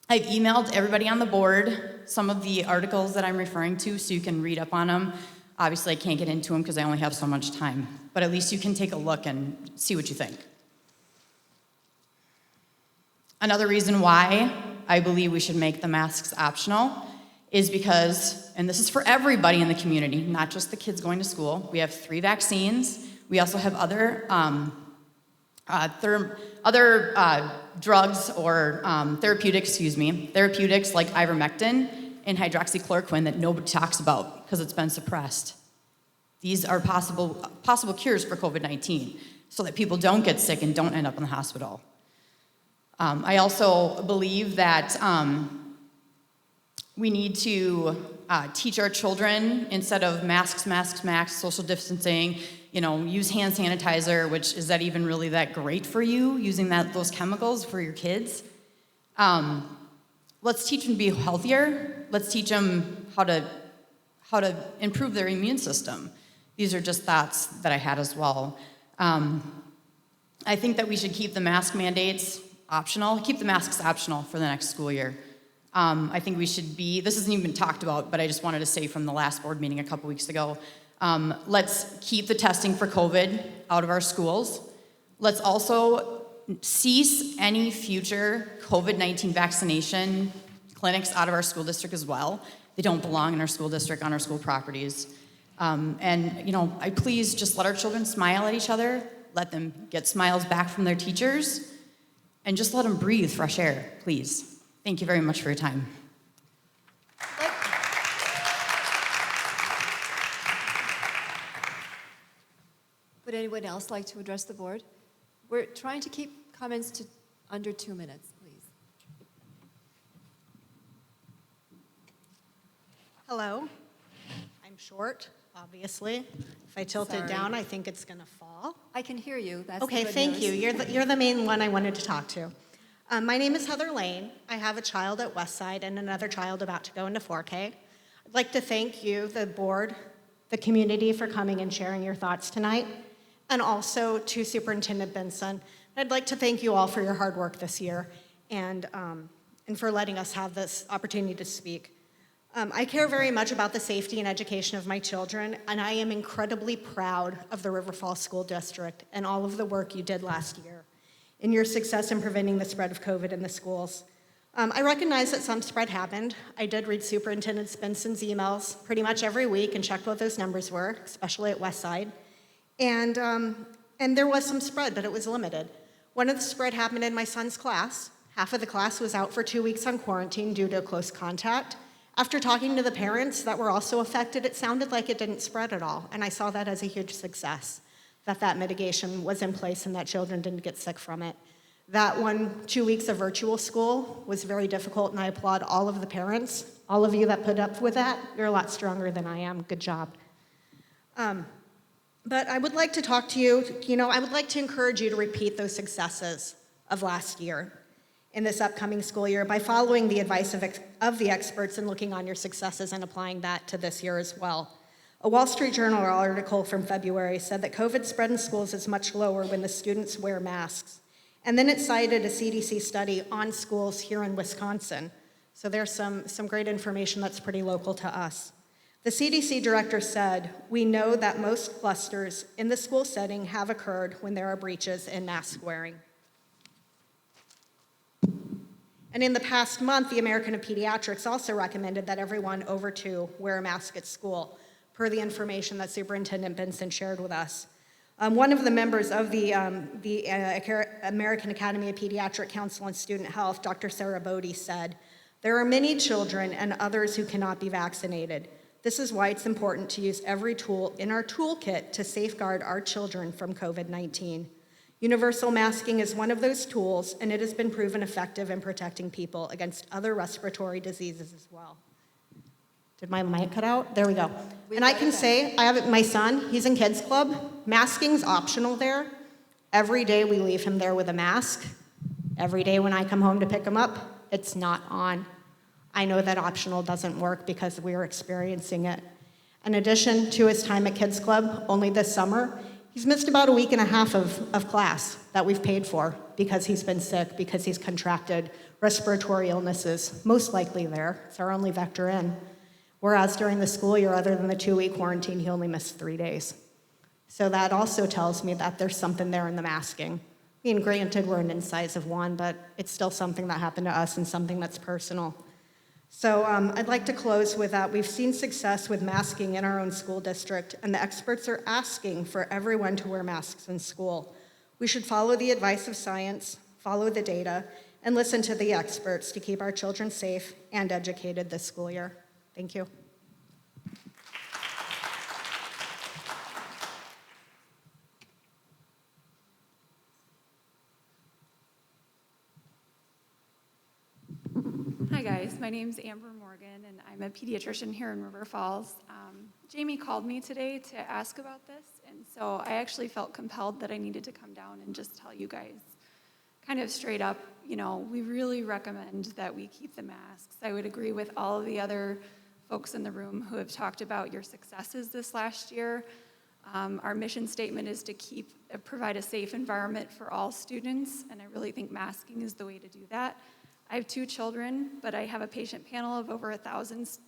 I've emailed everybody on the board some of the articles that I'm referring to so you can read up on them. Obviously, I can't get into them because I only have so much time, but at least you can take a look and see what you think. Another reason why I believe we should make the masks optional is because, and this is for everybody in the community, not just the kids going to school, we have 3 vaccines. We also have other drugs or therapeutics like ivermectin and hydroxychloroquine that nobody talks about because it's been suppressed. These are possible cures for COVID-19 so that people don't get sick and don't end up in the hospital. I also believe that we need to teach our children, instead of masks, social distancing, use hand sanitizer, which is that even really that great for you, using those chemicals for your kids? Let's teach them to be healthier. Let's teach them how to improve their immune system. These are just thoughts that I had as well. I think that we should keep the mask mandates optional, keep the masks optional for the next school year. I think we should this isn't even talked about, but I just wanted to say from the last board meeting a couple weeks ago, let's keep the testing for COVID out of our schools. Let's also cease any future COVID-19 vaccination clinics out of our school district as well. They don't belong in our school district, on our school properties. I please just let our children smile at each other, let them get smiles back from their teachers, and just let them breathe fresh air, please. Thank you very much for your time. Would anyone else like to address the board? We're trying to keep comments to under 2 minutes, please. Hello. I'm short, obviously. If I tilt it down, I think it's going to fall. I can hear you. That's okay, the good thank news. you. You're the main one I wanted to talk to. My name is Heather Lane. I have a child at Westside and another child about to go into 4K. I'd like to thank you, the board, the community, for coming and sharing your thoughts tonight, and also to Superintendent Benson. I'd like to thank you all for your hard work this year and for letting us have this opportunity to speak. I care very much about the safety and education of my children, and I am incredibly proud of the River Falls School District and all of the work you did last year in your success in preventing the spread of COVID in the schools. I recognize that some spread happened. I did read Superintendent Benson's emails pretty much every week and check what those numbers were, especially at Westside. And there was some spread, but it was limited. One of the spread happened in my son's class. Half of the class was out for 2 weeks on quarantine due to close contact. After talking to the parents that were also affected, it sounded like it didn't spread at all, and I saw that as a huge success, that mitigation was in place and that children didn't get sick from it. That 2 weeks of virtual school was very difficult, and I applaud all of the parents, all of you that put up with that. You're a lot stronger than I am. Good job. But I would like to talk to you, I would like to encourage you to repeat those successes of last year in this upcoming school year by following the advice of the experts and looking on your successes and applying that to this year as well. A Wall Street Journal article from February said that COVID spread in schools is much lower when the students wear masks. And then it cited a CDC study on schools here in Wisconsin. So there's some great information that's pretty local to us. The CDC director said, "We know that most clusters in the school setting have occurred when there are breaches in mask wearing." And in the past month, the American of Pediatrics also recommended that everyone over 2 wear a mask at school. per the information that Superintendent Benson shared with us. One of the members of the American Academy of Pediatric Council on Student Health, Dr. Sarah Bodie, said, "There are many children and others who cannot be vaccinated. This is why it's important to use every tool in our toolkit to safeguard our children from COVID-19. Universal masking is one of those tools, and it has been proven effective in protecting people against other respiratory diseases as well." Did my mic cut out? There we go. And I can say, I have my son, he's in kids club. Masking's optional there. Every day we leave him there with a mask. Every day when I come home to pick him up, it's not on. I know that optional doesn't work because we're experiencing it. In addition to his time at kids club, only this summer, he's missed about a week and a half of class that we've paid for because he's been sick, because he's contracted respiratory illnesses, most likely there. It's our only vector in. Whereas during the school year, other than the 2-week quarantine, he only missed 3 days. So that also tells me that there's something there in the masking. I mean, granted, we're an in size of 1, but it's still something that happened to us and something that's personal. So I'd like to close with that. We've seen success with masking in our own school district, and the experts are asking for everyone to wear masks in school. We should follow the advice of science, follow the data, and listen to the experts to keep our children safe and educated this school year. Thank you. Hi guys, my name's Amber Morgan and I'm a pediatrician here in River Falls. Jamie called me today to ask about this, and so I actually felt compelled that I needed to come down and just tell you guys kind of straight up, you know, we really recommend that we keep the masks. I would agree with all of the other folks in the room who have talked about your successes this last year. Our mission statement is to provide a safe environment for all students, and I really think masking is the way to do that. I have 2 children, but I have a patient panel of over 1,000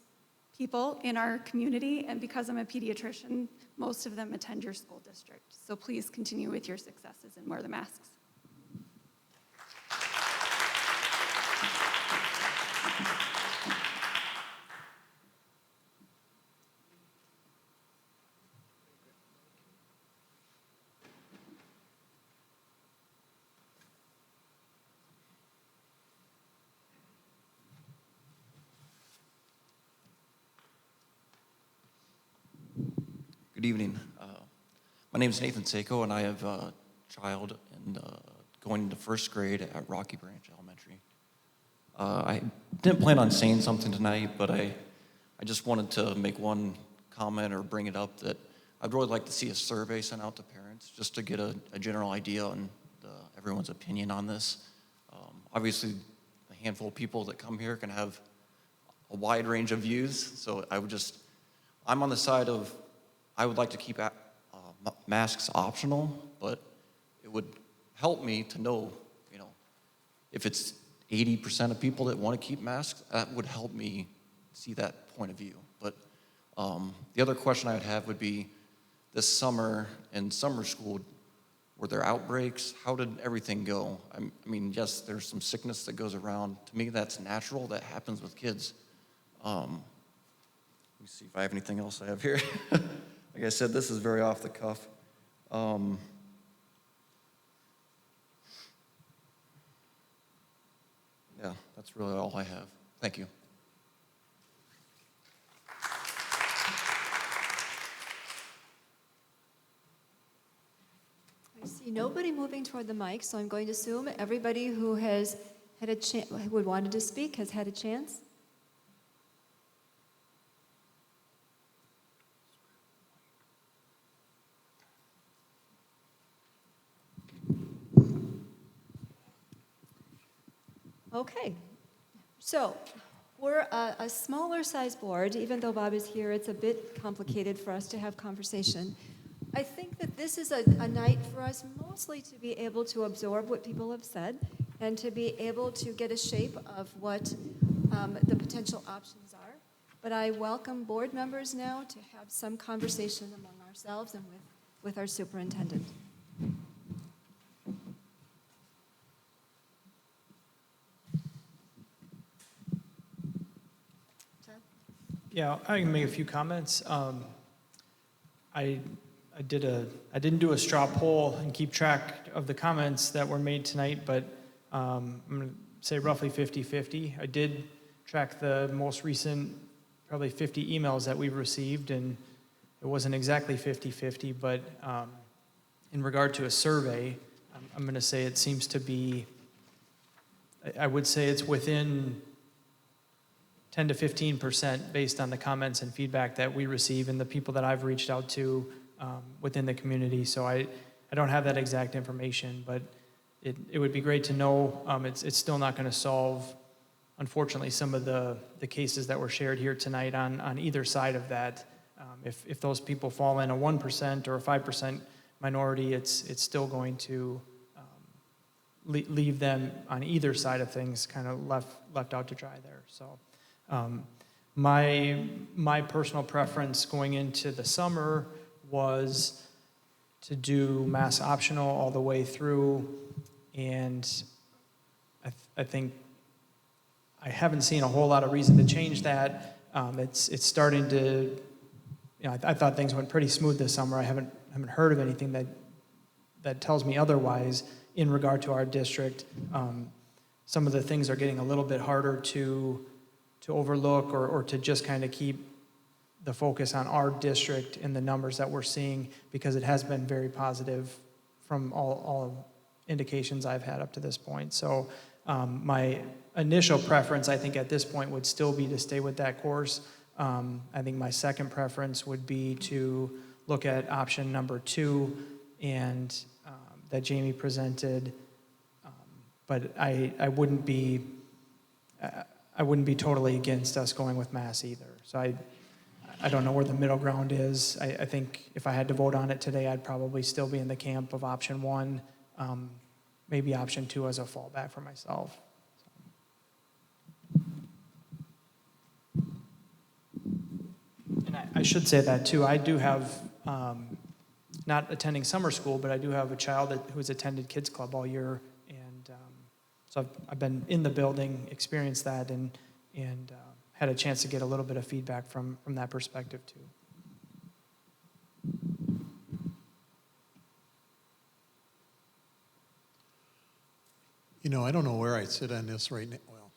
people in our community, and because I'm a pediatrician, most of them attend your school district. So please continue with your successes and wear the masks. Good evening. My name is Nathan Seiko, and I have a child going into 1st grade at Rocky Branch Elementary. I didn't plan on saying something tonight, but I just wanted to make one comment or bring it up that I'd really like to see a survey sent out to parents just to get a general idea on everyone's opinion on this. Obviously, a handful of people that come here can have a wide range of views, so I'm on the side of I would like to keep masks optional, but it would help me to know, you know, if it's 80% of people that want to keep masks, that would help me see that point of view. But the other question I would have would be, this summer in summer school, were there outbreaks? How did everything go? I mean, yes, there's some sickness that goes around. To me, that's natural. That happens with kids. Let me see if I have anything else I have here. Like I said, this is very off the cuff. Yeah, that's really all I have. Thank you. I see nobody moving toward the mic, so I'm going to assume everybody who has had a chance, who wanted to speak, has had a chance. Okay, so we're a smaller size board. Even though Bob is here, it's a bit complicated for us to have conversation. I think that this is a night for us mostly to be able to absorb what people have said and to be able to get a shape of what the potential options are. But I welcome board members now to have some conversation among ourselves and with our superintendent. Yeah, I can make a few comments. I didn't do a straw poll and keep track of the comments that were made tonight, but I'm going to say roughly 50-50. I did track the most recent, probably 50 emails that we've received, and it wasn't exactly 50-50, but in regard to a survey, I'm going to say it seems to be, I would say it's within 10 to 15% based on the comments and feedback that we receive and the people that I've reached out to within the community. So I don't have that exact information, but it would be great to know. It's still not going to solve, unfortunately, some of the cases that were shared here tonight on either side of that. If those people fall in a 1% or a 5% minority, it's still going to leave them on either side of things kind of left out to dry there. So my personal preference going into the summer was to do mass optional all the way through, and I think I haven't seen a whole lot of reason to change that. It's starting to, I thought things went pretty smooth this summer. I haven't heard of anything that tells me otherwise in regard to our district. Some of the things are getting a little bit harder to overlook or to just kind of keep the focus on our district and the numbers that we're seeing, because it has been very positive from all indications I've had up to this point. So my initial preference, I think at this point, would still be to stay with that course. I think my second preference would be to look at option number 2 and that Jamie presented, but I wouldn't be totally against us going with mass either. So I don't know where the middle ground is. I think if I had to vote on it today, I'd probably still be in the camp of option 1, maybe option 2 as a fallback for myself. And I should say that too. I do have, not attending summer school, but I do have a child who's attended Kids Club all year. And so I've been in the building, experienced that, and had a chance to get a little bit of feedback from that perspective too. I don't know where I sit on this right now. Well,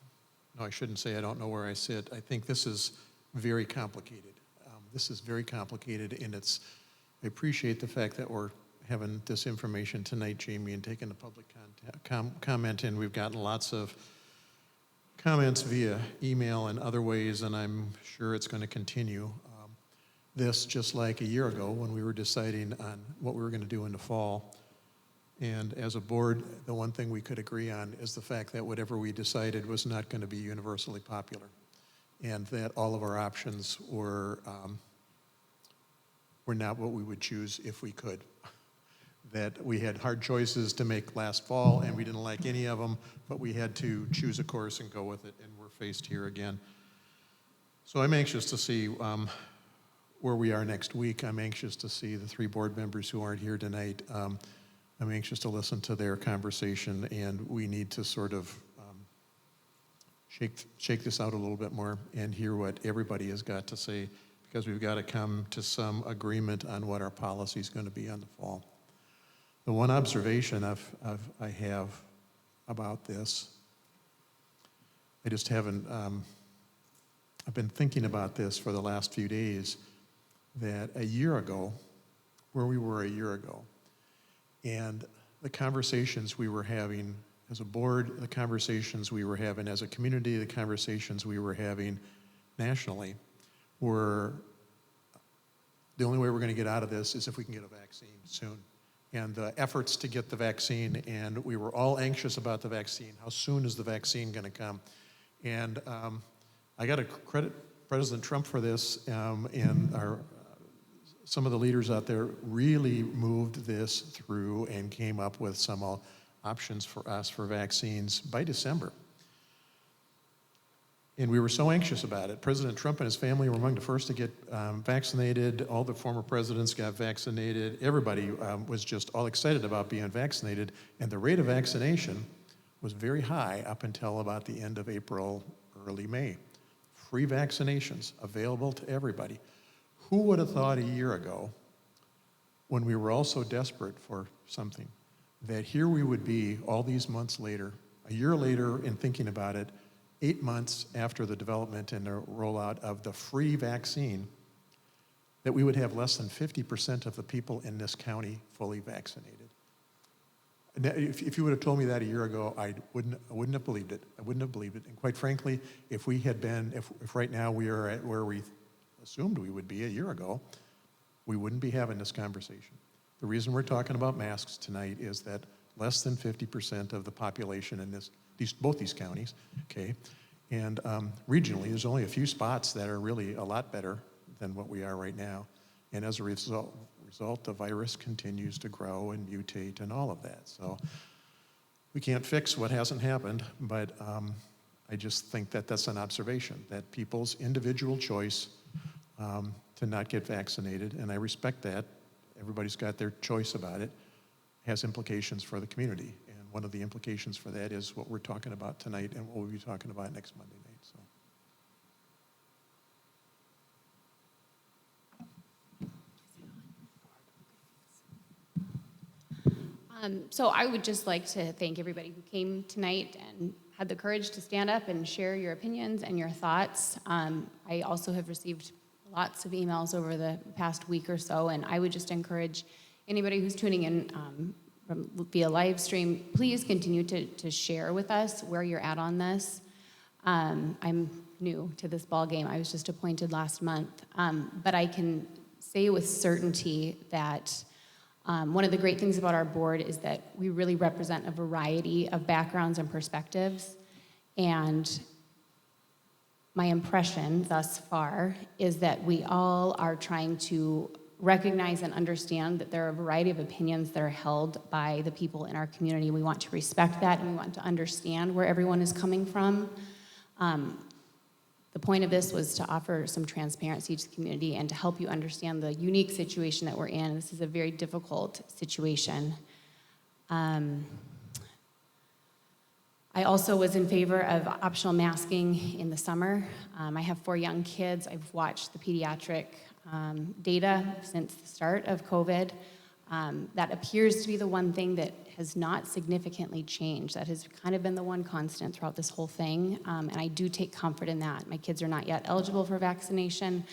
no, I shouldn't say I don't know where I sit. I think this is very complicated. This is very complicated, and I appreciate the fact that we're having this information tonight, Jamie, and taking the public comment in. We've gotten lots of comments via email and other ways, and I'm sure it's going to continue. This, just like a year ago when we were deciding on what we were going to do in the fall. And as a board, the one thing we could agree on is the fact that whatever we decided was not going to be universally popular, and that all of our options were not what we would choose if we could. That we had hard choices to make last fall, and we didn't like any of them, but we had to choose a course and go with it, and we're faced here again. So I'm anxious to see where we are next week. I'm anxious to see the 3 board members who aren't here tonight. I'm anxious to listen to their conversation, and we need to sort of shake this out a little bit more and hear what everybody has got to say, because we've got to come to some agreement on what our policy is going to be on the fall. The one observation I have about this, I just haven't, I've been thinking about this for the last few days, that a year ago, where we were a year ago, and the conversations we were having as a board, the conversations we were having as a community, the conversations we were having nationally, were the only way we're going to get out of this is if we can get a vaccine soon. And the efforts to get the vaccine, and we were all anxious about the vaccine. How soon is the vaccine going to come? And I got to credit President Trump for this, and some of the leaders out there really moved this through and came up with some options for us for vaccines by December. And we were so anxious about it. President Trump and his family were among the first to get vaccinated. All the former presidents got vaccinated. Everybody was just all excited about being vaccinated. And the rate of vaccination was very high up until about the end of April, early May. Free vaccinations available to everybody. Who would have thought a year ago when we were all so desperate for something, that here we would be all these months later, a year later in thinking about it, 8 months after the development and the rollout of the free vaccine, that we would have less than 50% of the people in this county fully vaccinated. Now, if you would have told me that a year ago, I wouldn't have believed it. I wouldn't have believed it. And quite frankly, if right now we are at where we assumed we would be a year ago, we wouldn't be having this conversation. The reason we're talking about masks tonight is that less than 50% of the population in both these counties, okay, and regionally, there's only a few spots that are really a lot better than what we are right now. And as a result, the virus continues to grow and mutate and all of that. So we can't fix what hasn't happened, but I just think that that's an observation, that people's individual choice to not get vaccinated, and I respect that. Everybody's got their choice about it, has implications for the community. And one of the implications for that is what we're talking about tonight and what we'll be talking about next Monday night. So I would just like to thank everybody who came tonight and had the courage to stand up and share your opinions and your thoughts. I also have received lots of emails over the past week or so, and I would just encourage anybody who's tuning in via live stream, please continue to share with us where you're at on this. I'm new to this ball game. I was just appointed last month, but I can say with certainty that one of the great things about our board is that we really represent a variety of backgrounds and perspectives. And my impression thus far is that we all are trying to recognize and understand that there are a variety of opinions that are held by the people in our community. We want to respect that, and we want to understand where everyone is coming from. The point of this was to offer some transparency to the community and to help you understand the unique situation that we're in. This is a very difficult situation. I also was in favor of optional masking in the summer. I have 4 young kids. I've watched the pediatric data since the start of COVID. That appears to be the one thing that has not significantly changed. That has kind of been the one constant throughout this whole thing, and I do take comfort in that. My kids are not yet eligible for vaccination,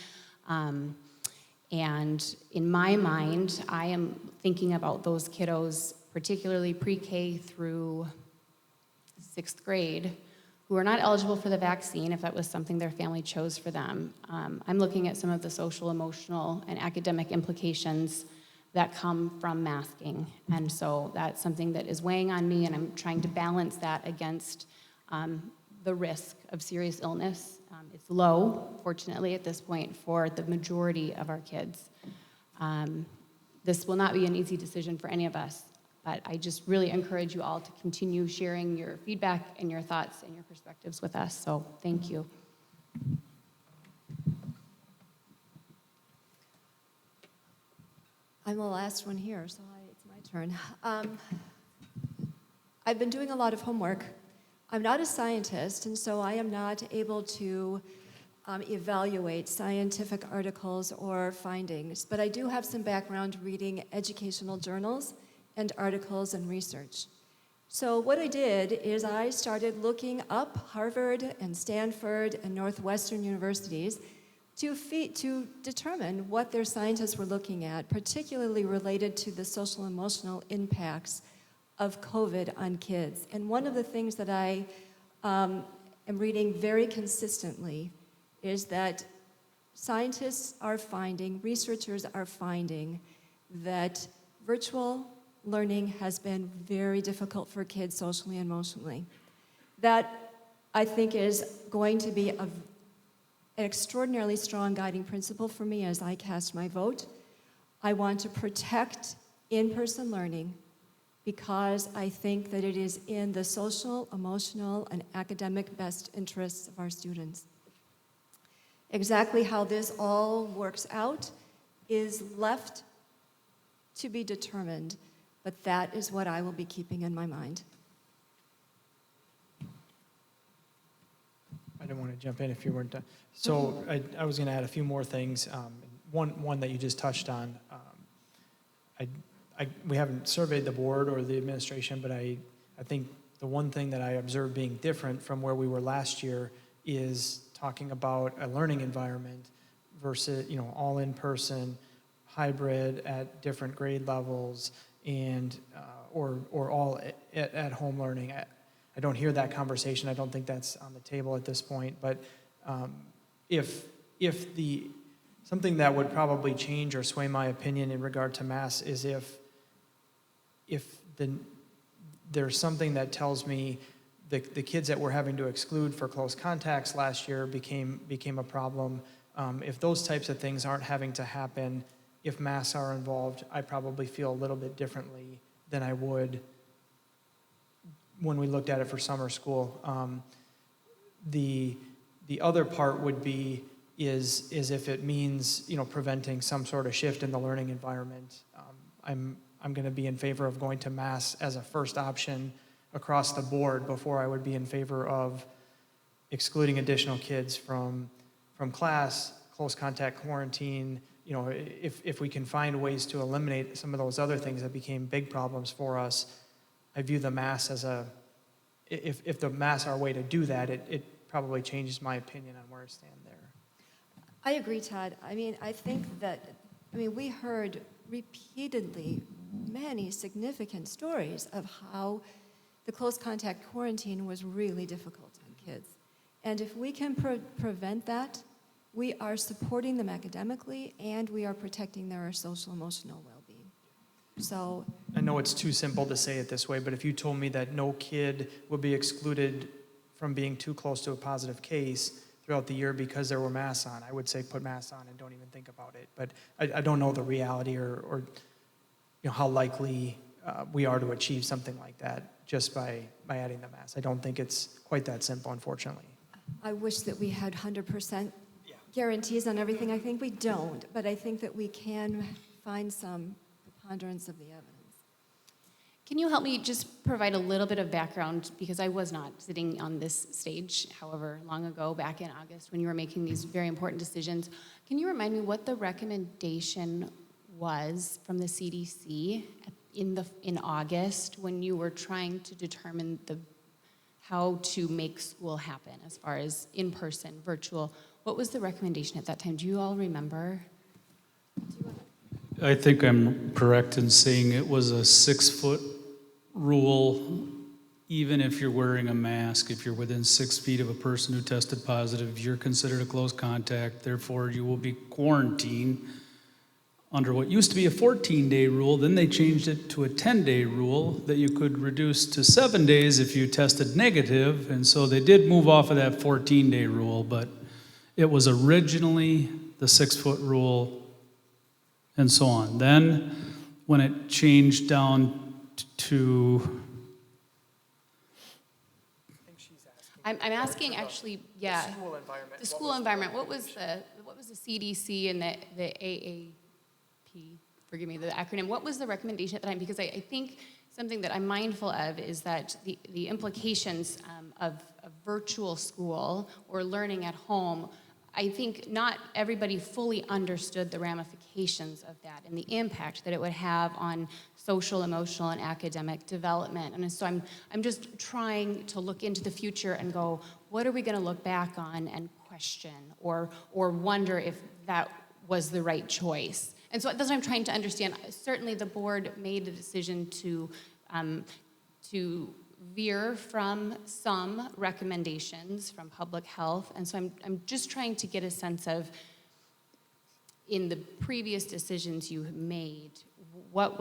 and in my mind, I am thinking about those kiddos, particularly pre-K through 6th grade, who are not eligible for the vaccine if that was something their family chose for them. I'm looking at some of the social, emotional, and academic implications that come from masking. And so that's something that is weighing on me, and I'm trying to balance that against the risk of serious illness. It's low, fortunately, at this point for the majority of our kids. This will not be an easy decision for any of us, but I just really encourage you all to continue sharing your feedback and your thoughts and your perspectives with us. So thank you. I'm the last one here, so it's my turn. I've been doing a lot of homework. I'm not a scientist, and so I am not able to evaluate scientific articles or findings, but I do have some background reading educational journals and articles and research. So what I did is I started looking up Harvard and Stanford and Northwestern universities to determine what their scientists were looking at, particularly related to the social and emotional impacts of COVID on kids. And one of the things that I am reading very consistently is that scientists are finding, researchers are finding, that virtual learning has been very difficult for kids socially and emotionally. That, I think, is going to be an extraordinarily strong guiding principle for me as I cast my vote. I want to protect in-person learning because I think that it is in the social, emotional, and academic best interests of our students. Exactly how this all works out is left to be determined, but that is what I will be keeping in my mind. I didn't want to jump in if you weren't done. So I was going to add a few more things. One that you just touched on. we haven't surveyed the board or the administration, but I think the one thing that I observed being different from where we were last year is talking about a learning environment versus, all in person, hybrid at different grade levels, and or all at home learning. I don't hear that conversation. I don't think that's on the table at this point. But if something that would probably change or sway my opinion in regard to mass is if there's something that tells me the kids that we're having to exclude for close contacts last year became a problem. If those types of things aren't having to happen, if masks are involved, I probably feel a little bit differently than I would when we looked at it for summer school. The other part would be is if it means preventing some sort of shift in the learning environment. I'm going to be in favor of going to mass as a first option across the board before I would be in favor of excluding additional kids from class, close contact quarantine. If we can find ways to eliminate some of those other things that became big problems for us, I view the mass as if the mass are a way to do that, it probably changes my opinion on where I stand there. I agree, Todd. I think that, we heard repeatedly many significant stories of how the close contact quarantine was really difficult on kids. And if we can prevent that, we are supporting them academically and we are protecting their social emotional well-being. So I know it's too simple to say it this way, but if you told me that no kid would be excluded from being too close to a positive case throughout the year because there were masks on, I would say put masks on and don't even think about it. But I don't know the reality or how likely we are to achieve something like that just by adding the mask. I don't think it's quite that simple, unfortunately. I wish that we had 100% guarantees on everything. I think we don't, but I think that we can find some preponderance of the evidence. Can you help me just provide a little bit of background, because I was not sitting on this stage however long ago, back in August, when you were making these very important decisions. Can you remind me what the recommendation was from the CDC in August when you were trying to determine how to make school happen as far as in-person, virtual? What was the recommendation at that time? Do you all remember? I think I'm correct in saying it was a 6-foot rule. Even if you're wearing a mask, if you're within 6 feet of a person who tested positive, you're considered a close contact. Therefore, you will be quarantined under what used to be a 14-day rule. Then they changed it to a 10-day rule that you could reduce to 7 days if you tested negative. And so they did move off of that 14-day rule, but it was originally the 6-foot rule and so on. Then when it changed down to... I'm asking actually, yeah. The school environment. The school environment. What was the CDC and the AAP, forgive me, the acronym, what was the recommendation at the time? Because I think something that I'm mindful of is that the implications of virtual school or learning at home, I think not everybody fully understood the ramifications of that and the impact that it would have on social, emotional, and academic development. And so I'm just trying to look into the future and go, what are we going to look back on and question or wonder if that was the right choice? And so that's what I'm trying to understand. Certainly the board made a decision to veer from some recommendations from public health. And so I'm just trying to get a sense of, in the previous decisions you made, what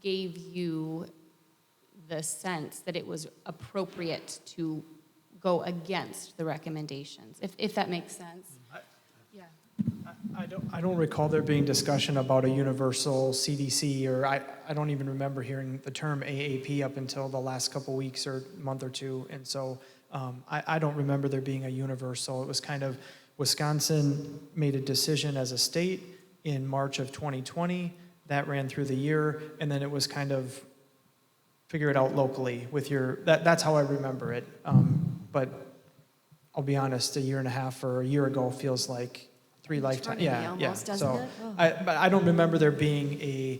gave you the sense that it was appropriate to go against the recommendations, if that makes sense? I don't recall there being discussion about a universal CDC, or I don't even remember hearing the term AAP up until the last couple weeks or month or two. And so I don't remember there being a universal. It was kind of, Wisconsin made a decision as a state in March of 2020. That ran through the year, and then it was kind of figure it out locally with that's how I remember it. But I'll be honest, a year and a half or a year ago feels like 3 lifetime, Eternity yeah, almost, yeah. doesn't So, it? Oh. but I don't remember there being a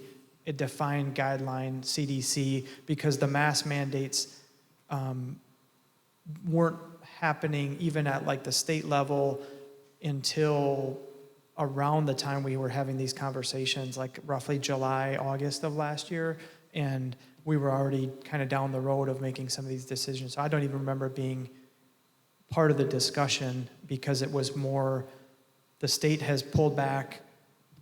defined guideline, CDC, because the mask mandates weren't happening even at like the state level until around the time we were having these conversations, like roughly July, August of last year. And we were already kind of down the road of making some of these decisions. So I don't even remember being part of the discussion because it was more, the state has pulled back.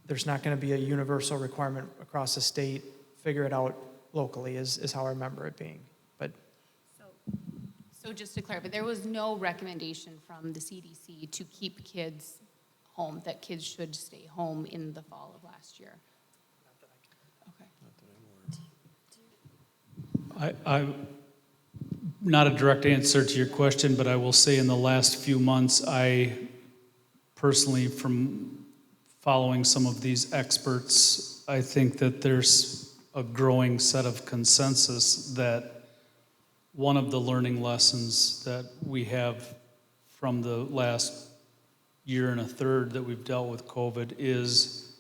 There's not going to be a universal requirement across the state. Figure it out locally is how I remember it being. But So just to clarify, there was no recommendation from the CDC to keep kids home, that kids should stay home in the fall of last year? I not a direct answer to your question, but I will say in the last few months, I personally, from following some of these experts, I think that there's a growing set of consensus that one of the learning lessons that we have from the last year and a third that we've dealt with COVID is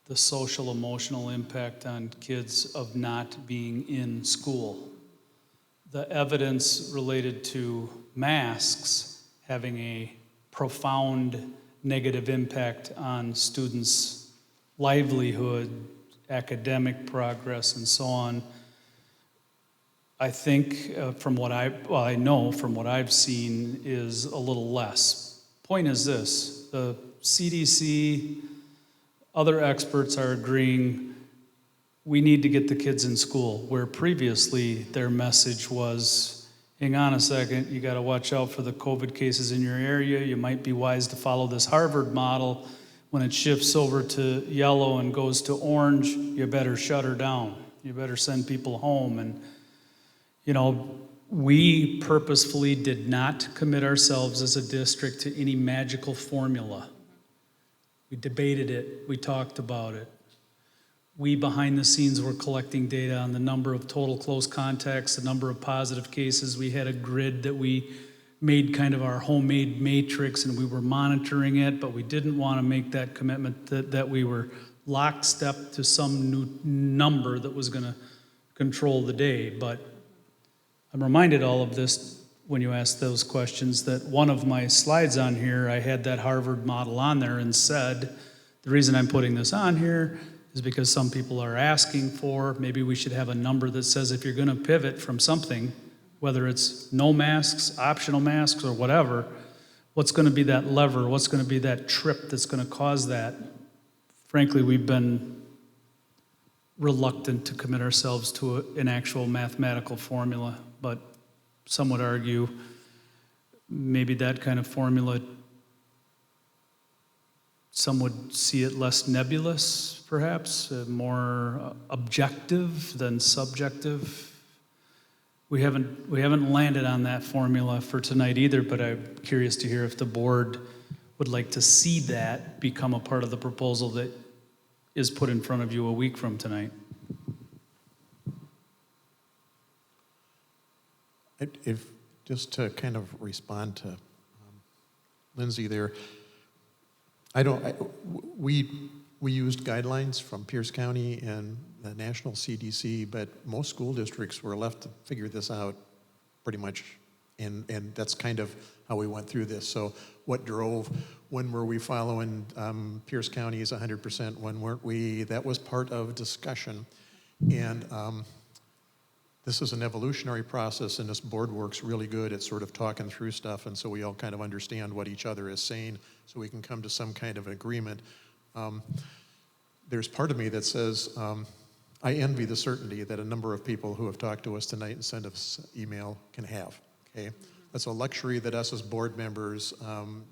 the social emotional impact on kids of not being in school. The evidence related to masks having a profound negative impact on students' livelihood, academic progress, and so on, I think I know from what I've seen is a little less. Point is this, the CDC, other experts are agreeing we need to get the kids in school, where previously their message was, hang on a second, you got to watch out for the COVID cases in your area. You might be wise to follow this Harvard model. When it shifts over to yellow and goes to orange, you better shut her down. You better send people home. And, you know, we purposefully did not commit ourselves as a district to any magical formula. We debated it. We talked about it. We, behind the scenes, were collecting data on the number of total close contacts, the number of positive cases. We had a grid that we made kind of our homemade matrix, and we were monitoring it, but we didn't want to make that commitment that we were lockstep to some new number that was going to control the day. But I'm reminded all of this when you ask those questions, that one of my slides on here, I had that Harvard model on there and said, the reason I'm putting this on here is because some people are asking for, maybe we should have a number that says if you're going to pivot from something, whether it's no masks, optional masks, or whatever, what's going to be that lever? What's going to be that trip that's going to cause that? Frankly, we've been reluctant to commit ourselves to an actual mathematical formula, but some would argue maybe that kind of formula, some would see it less nebulous, perhaps, more objective than subjective. We haven't landed on that formula for tonight either, but I'm curious to hear if the board would like to see that become a part of the proposal that is put in front of you a week from tonight. If, just to kind of respond to Lindsay there, we used guidelines from Pierce County and the national CDC, but most school districts were left to figure this out pretty much, and that's kind of how we went through this. So what drove, when were we following Pierce County is 100%, when weren't we? That was part of discussion. And this is an evolutionary process, and this board works really good at sort of talking through stuff, and so we all kind of understand what each other is saying, so we can come to some kind of agreement. There's part of me that says, I envy the certainty that a number of people who have talked to us tonight and sent us email can have, okay? That's a luxury that us as board members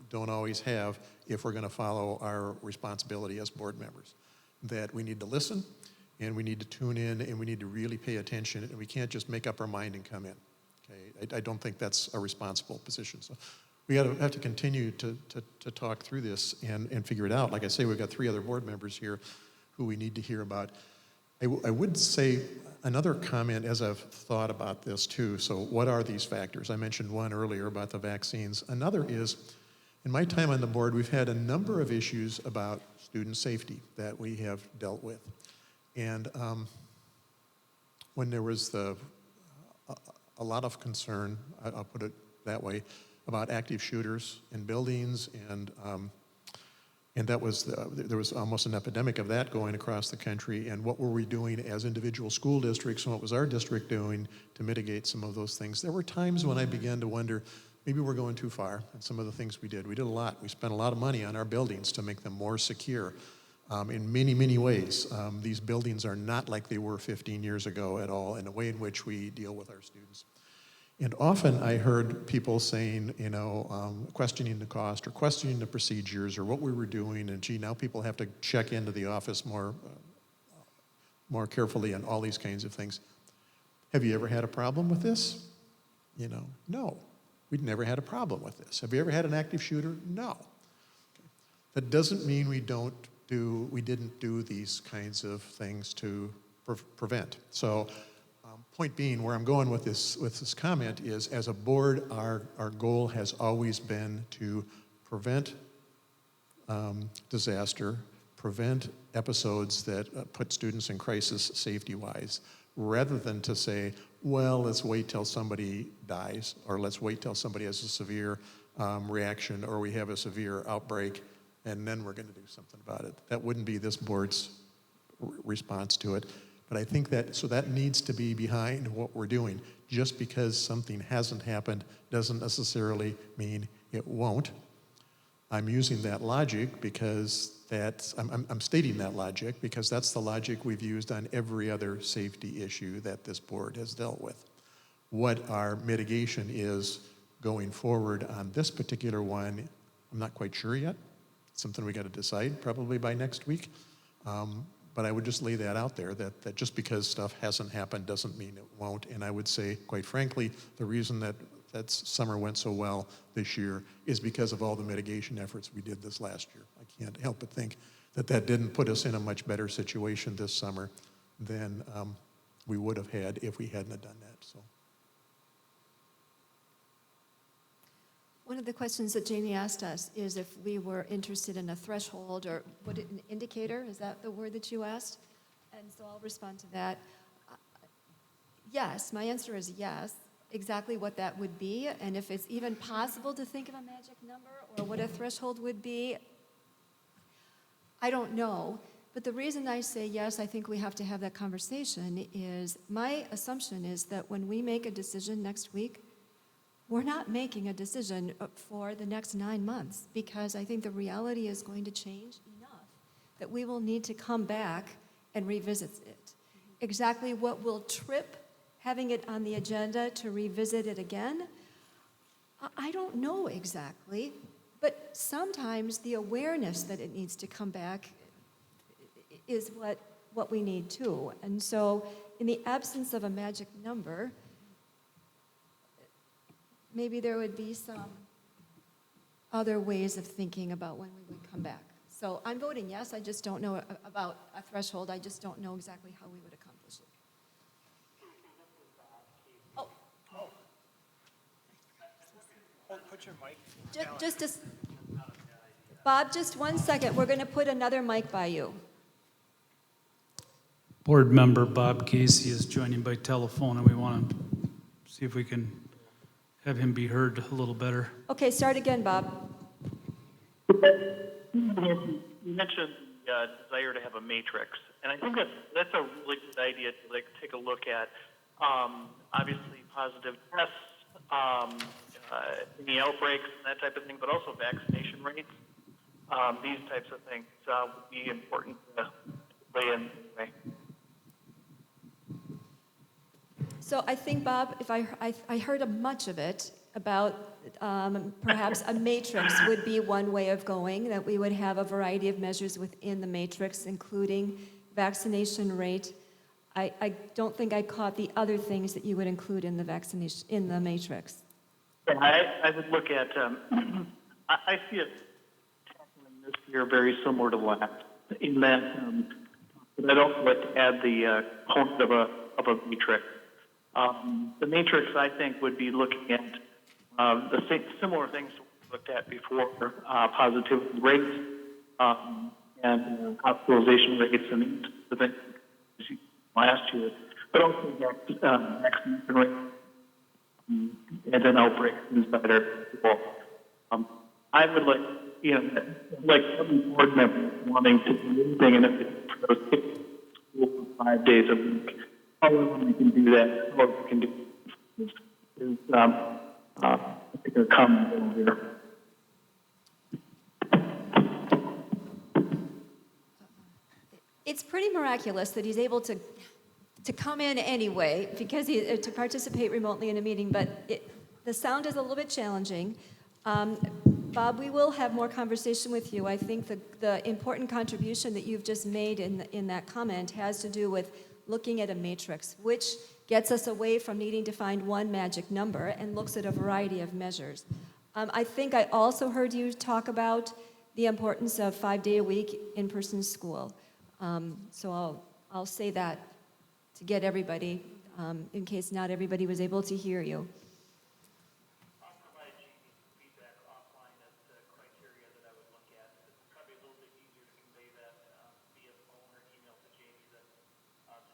don't always have if we're gonna follow our responsibility as board members. That we need to listen, and we need to tune in, and we need to really pay attention, and we can't just make up our mind and come in. Okay, I don't think that's a responsible position. So we have to continue to talk through this and figure it out. Like I say, we've got 3 other board members here who we need to hear about. I would say another comment as I've thought about this too. So what are these factors? I mentioned one earlier about the vaccines. Another is In my time on the board, we've had a number of issues about student safety that we have dealt with. And when there was a lot of concern, I'll put it that way, about active shooters in buildings, and that was there was almost an epidemic of that going across the country. And what were we doing as individual school districts, and what was our district doing to mitigate some of those things? There were times when I began to wonder, maybe we're going too far in some of the things we did. We did a lot. We spent a lot of money on our buildings to make them more secure. In many, many ways, these buildings are not like they were 15 years ago at all in the way in which we deal with our students. And often I heard people saying, questioning the cost or questioning the procedures or what we were doing, and gee, now people have to check into the office more carefully and all these kinds of things. Have you ever had a problem with this? No. We'd never had a problem with this. Have you ever had an active shooter? No. That doesn't mean we didn't do these kinds of things to prevent. So, point being, where I'm going with this comment is, as a board, our goal has always been to prevent disaster, prevent episodes that put students in crisis safety-wise, rather than to say, well, let's wait till somebody dies, or let's wait till somebody has a severe reaction, or we have a severe outbreak, and then we're going to do something about it. That wouldn't be this board's response to it. But I think that needs to be behind what we're doing. Just because something hasn't happened doesn't necessarily mean it won't. I'm using that logic because I'm stating that logic because that's the logic we've used on every other safety issue that this board has dealt with. What our mitigation is going forward on this particular one, I'm not quite sure yet. It's something we got to decide probably by next week. But I would just lay that out there, that just because stuff hasn't happened doesn't mean it won't. And I would say, quite frankly, the reason that summer went so well this year is because of all the mitigation efforts we did this last year. I can't help but think that didn't put us in a much better situation this summer than we would have had if we hadn't have done that. So. One of the questions that Jamie asked us is if we were interested in a threshold or an indicator, is that the word that you asked? And so I'll respond to that. Yes, my answer is yes. Exactly what that would be, and if it's even possible to think of a magic number or what a threshold would be, I don't know. But the reason I say yes, I think we have to have that conversation, is my assumption is that when we make a decision next week, we're not making a decision for the next 9 months, because I think the reality is going to change enough that we will need to come back and revisit it. Exactly what will trip having it on the agenda to revisit it again, I don't know exactly, but sometimes the awareness that it needs to come back is what we need too. And so in the absence of a magic number, maybe there would be some other ways of thinking about when we would come back. So I'm voting yes. I just don't know about a threshold. I just don't know exactly how we would accomplish it. Put your mic Bob, just 1 second. We're going to put another mic by you. Board member Bob Casey is joining by telephone, and we want to see if we can have him be heard a little better. Okay, start again, Bob. You mentioned the desire to have a matrix, and I think that's a really good idea to take a look at. Obviously, positive tests, any outbreaks and that type of thing, but also vaccination rates. These types of things would be important to lay in. So I think, Bob, if I heard much of it about perhaps a matrix would be one way of going, that we would have a variety of measures within the matrix, including vaccination rate. I don't think I caught the other things that you would include in the matrix. Yeah, I would look at, I see it tackling this year very similar to last, in that I don't like to add the component of a matrix. The matrix, I think, would be looking at the similar things to looked at before, positivity rates and hospitalization rates and the things last year, but also vaccination rates and then outbreaks inside our people. I would like, like every board member wanting to do anything and for those kids school for 5 days a week. However we can do that, however we can do is I think a common goal here. It's pretty miraculous that he's able to come in anyway, because to participate remotely in a meeting, but the sound is a little bit challenging. Bob, we will have more conversation with you. I think the important contribution that you've just made in that comment has to do with looking at a matrix, which gets us away from needing to find one magic number and looks at a variety of measures. I think I also heard you talk about the importance of 5-day-a-week in-person school. So I'll say that to get everybody, in case not everybody was able to hear you. I'll provide Jamie some feedback offline as to criteria that I would look at. It's probably a little bit easier to convey that via phone or email to Jamie than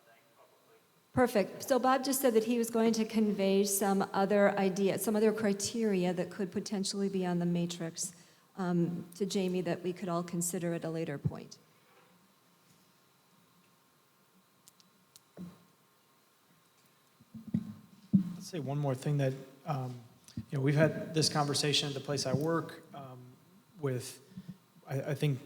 tonight publicly. Perfect. So Bob just said that he was going to convey some other ideas, some other criteria that could potentially be on the matrix to Jamie that we could all consider at a later point. Say one more thing that, we've had this conversation at the place I work with, I think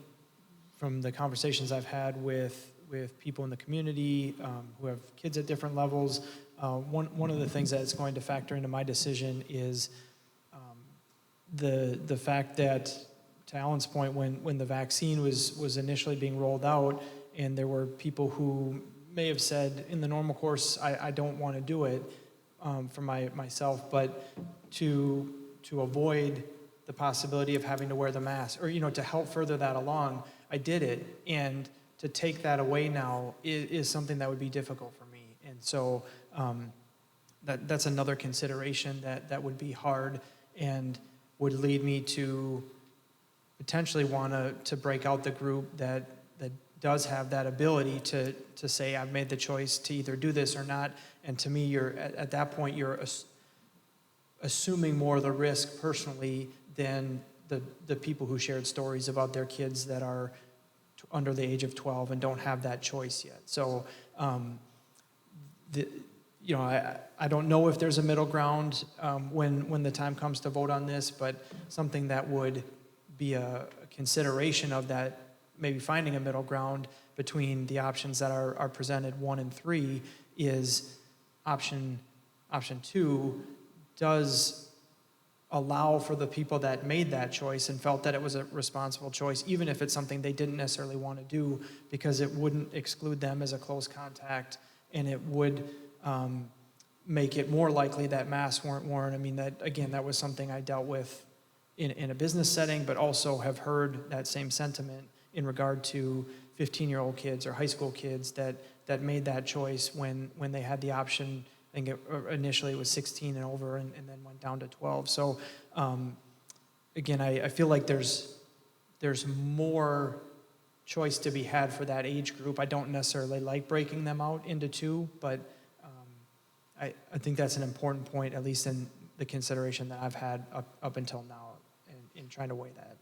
from the conversations I've had with people in the community who have kids at different levels, one of the things that is going to factor into my decision is the fact that, to Alan's point, when the vaccine was initially being rolled out, and there were people who may have said, in the normal course, I don't want to do it, for myself, but to avoid the possibility of having to wear the mask, or to help further that along, I did it, and to take that away now is something that would be difficult for me, and so that's another consideration that would be hard and would lead me to potentially want to break out the group that does have that ability to say, I've made the choice to either do this or not. And to me, you're at that point, you're assuming more of the risk personally than the people who shared stories about their kids that are under the age of 12 and don't have that choice yet. So, I don't know if there's a middle ground when the time comes to vote on this, but something that would be a consideration of that, maybe finding a middle ground between the options that are presented 1 and 3 is option 2 does allow for the people that made that choice and felt that it was a responsible choice, even if it's something they didn't necessarily want to do, because it wouldn't exclude them as a close contact, and it would make it more likely that masks weren't worn. I mean, that was something I dealt with in a business setting, but also have heard that same sentiment in regard to 15-year-old kids or high school kids that made that choice when they had the option. I think initially it was 16 and over, and then went down to 12. So again, I feel like there's more choice to be had for that age group. I don't necessarily like breaking them out into 2, but I think that's an important point, at least in the consideration that I've had up until now in trying to weigh that.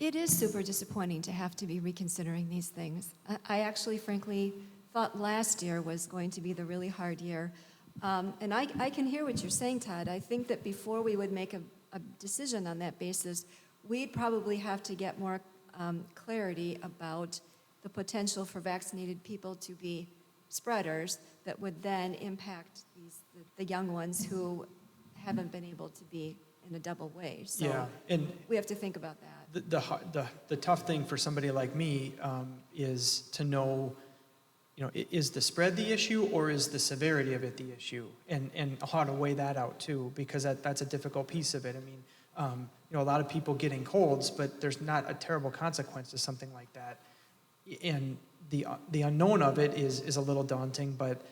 It is super disappointing to have to be reconsidering these things. I actually, frankly, thought last year was going to be the really hard year. And I can hear what you're saying, Todd. I think that before we would make a decision on that basis, we'd probably have to get more clarity about the potential for vaccinated people to be spreaders that would then impact the young ones who haven't been able to be in a double way. So yeah, and we have to think about that. The tough thing for somebody like me is to know, is the spread the issue or is the severity of it the issue, and how to weigh that out too, because that's a difficult piece of it. I mean, a lot of people getting colds, but there's not a terrible consequence to something like that, and the unknown of it is a little daunting, but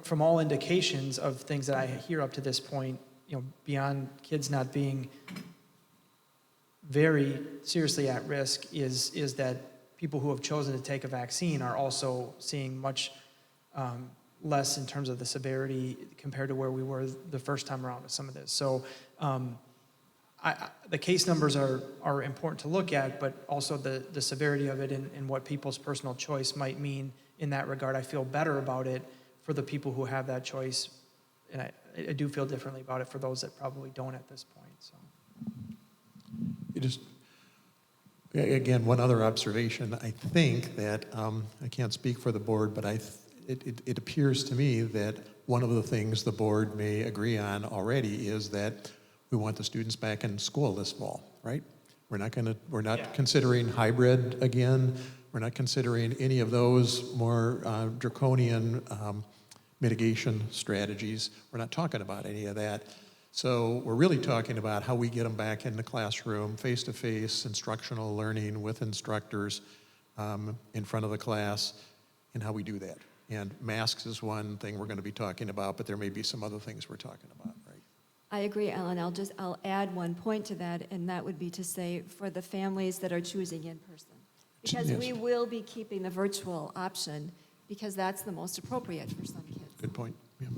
from all indications of things that I hear up to this point, beyond kids not being very seriously at risk is that people who have chosen to take a vaccine are also seeing much less in terms of the severity compared to where we were the first time around with some of this. So the case numbers are important to look at, but also the severity of it and what people's personal choice might mean in that regard. I feel better about it for the people who have that choice, and I do feel differently about it for those that probably don't at this point. So. Again, one other observation. I think that, I can't speak for the board, but it appears to me that one of the things the board may agree on already is that we want the students back in school this fall, right? We're not considering hybrid again. We're not considering any of those more draconian mitigation strategies. We're not talking about any of that. So we're really talking about how we get them back in the classroom, face-to-face instructional learning with instructors in front of the class, and how we do that. And masks is one thing we're going to be talking about, but there may be some other things we're talking about, right? I agree, Ellen. I'll add one point to that, and that would be to say for the families that are choosing in person. Because Yes. we will be keeping the virtual option because that's the most appropriate for some kids. Good point. Yeah.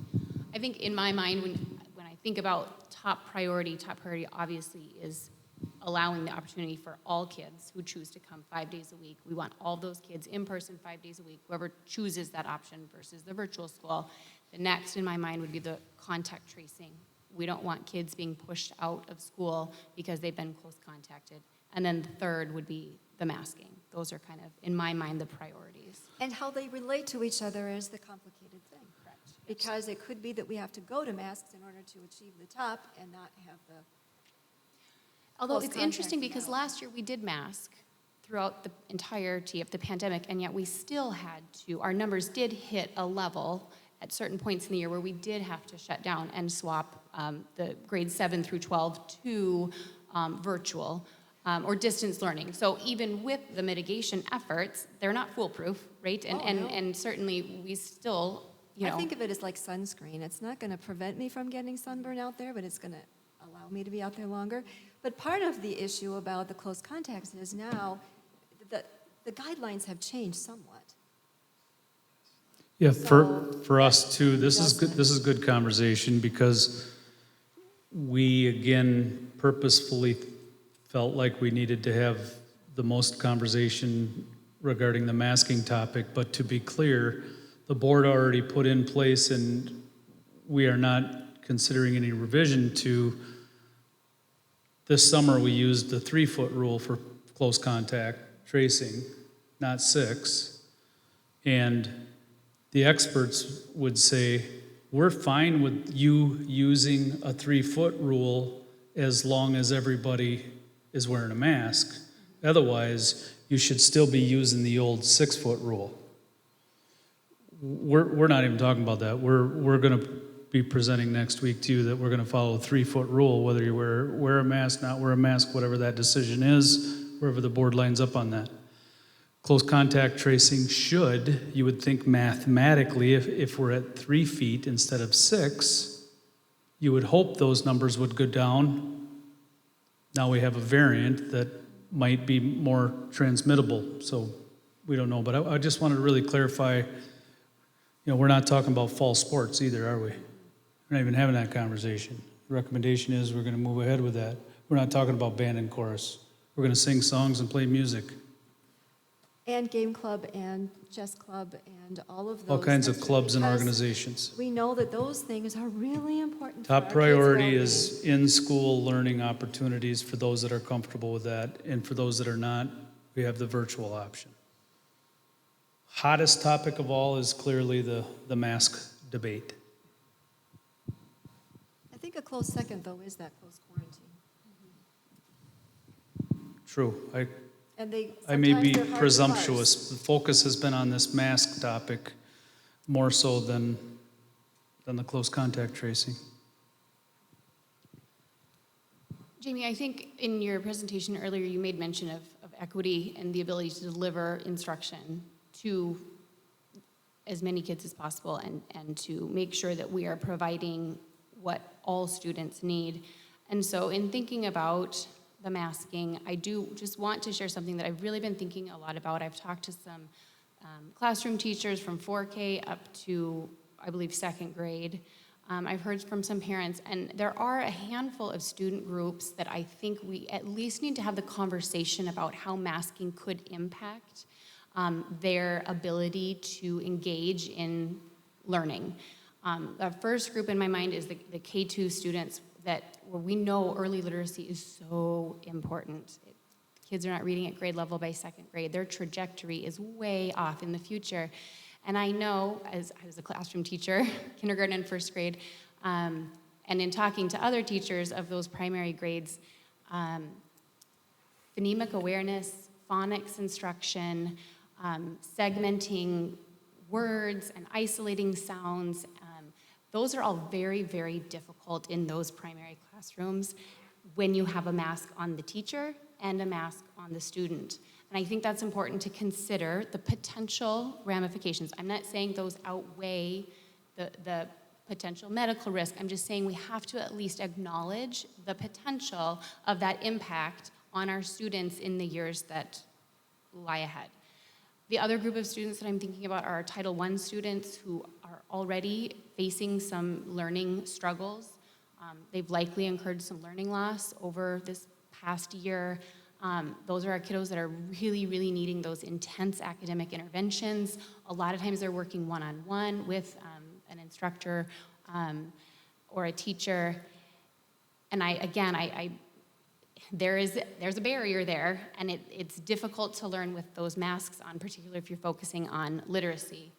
I think in my mind, when I think about top priority obviously is allowing the opportunity for all kids who choose to come 5 days a week. We want all those kids in person 5 days a week, whoever chooses that option versus the virtual school. The next in my mind would be the contact tracing. We don't want kids being pushed out of school because they've been close contacted. And then the third would be the masking. Those are kind of, in my mind, the priorities. And how they relate to each other is the complicated thing. Correct. Because it could be that we have to go to masks in order to achieve the top and not have the. Although close it's interesting contact because now. last year we did mask throughout the entirety of the pandemic, and yet we still had to, our numbers did hit a level at certain points in the year where we did have to shut down and swap the grades 7 through 12 to virtual or distance learning. So even with the mitigation efforts, they're not foolproof, right? And certainly we still, I think of it as like sunscreen. It's not going to prevent me from getting sunburn out there, but it's going to allow me to be out there longer. But part of the issue about the close contacts is now the guidelines have changed somewhat. Yeah, So for us too, this is good conversation because we, again, purposefully felt like we needed to have the most conversation regarding the masking topic, but to be clear, the board already put in place and we are not considering any revision to. This summer, we used the 3-foot rule for close contact tracing, not 6. And the experts would say, we're fine with you using a 3-foot rule as long as everybody is wearing a mask. Otherwise, you should still be using the old 6-foot rule. We're not even talking about that. We're going to be presenting next week to you that we're going to follow a 3-foot rule, whether you wear a mask, not wear a mask, whatever that decision is, wherever the board lines up on that. Close contact tracing should, you would think mathematically, if we're at 3 feet instead of 6, you would hope those numbers would go down. Now we have a variant that might be more transmittable, so we don't know. But I just wanted to really clarify, we're not talking about fall sports either, are we? We're not even having that conversation. The recommendation is we're going to move ahead with that. We're not talking about band and chorus. We're going to sing songs and play music. And game club and chess club and all of those. All kinds of things, clubs and because organizations. We know that those things are really important. Top for our priority kids' is in-school learning opportunities for those that are comfortable with that. And for those that are not, we have the virtual option. Hottest topic of all is clearly the mask debate. I think a close second, though, is that close quarantine. True. And they I may sometimes be they're hard to presumptuous. parse. The focus has been on this mask topic more so than the close contact tracing. Jamie, I think in your presentation earlier, you made mention of equity and the ability to deliver instruction to as many kids as possible and to make sure that we are providing what all students need. And so in thinking about the masking, I do just want to share something that I've really been thinking a lot about. I've talked to some classroom teachers from 4K up to, I believe, second grade. I've heard from some parents, and there are a handful of student groups that I think we at least need to have the conversation about how masking could impact their ability to engage in learning. The first group in my mind is the K2 students where we know early literacy is so important. Kids are not reading at grade level by second grade. Their trajectory is way off in the future. And I know, as a classroom teacher, kindergarten and first grade, and in talking to other teachers of those primary grades, phonemic awareness, phonics instruction, segmenting words and isolating sounds, those are all very, very difficult in those primary classrooms when you have a mask on the teacher and a mask on the student. And I think that's important to consider the potential ramifications. I'm not saying those outweigh the potential medical risk. I'm just saying we have to at least acknowledge the potential of that impact on our students in the years that lie ahead. The other group of students that I'm thinking about are Title I students who are already facing some learning struggles. They've likely incurred some learning loss over this past year. Those are our kiddos that are really, really needing those intense academic interventions. A lot of times they're working one-on-one with an instructor or a teacher. And there's a barrier there, and it's difficult to learn with those masks on, particularly if you're focusing on literacy.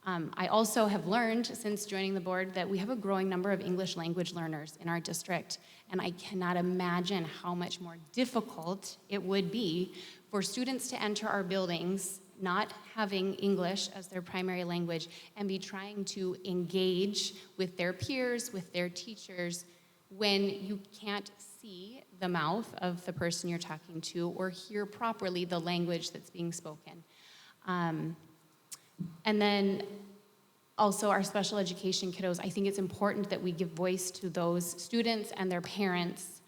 I also have learned since joining the board that we have a growing number of English language learners in our district, and I cannot imagine how much more difficult it would be for students to enter our buildings not having English as their primary language and be trying to engage with their peers, with their teachers, when you can't see the mouth of the person you're talking to or hear properly the language that's being spoken. And then also our special education kiddos, I think it's important that we give voice to those students and their parents.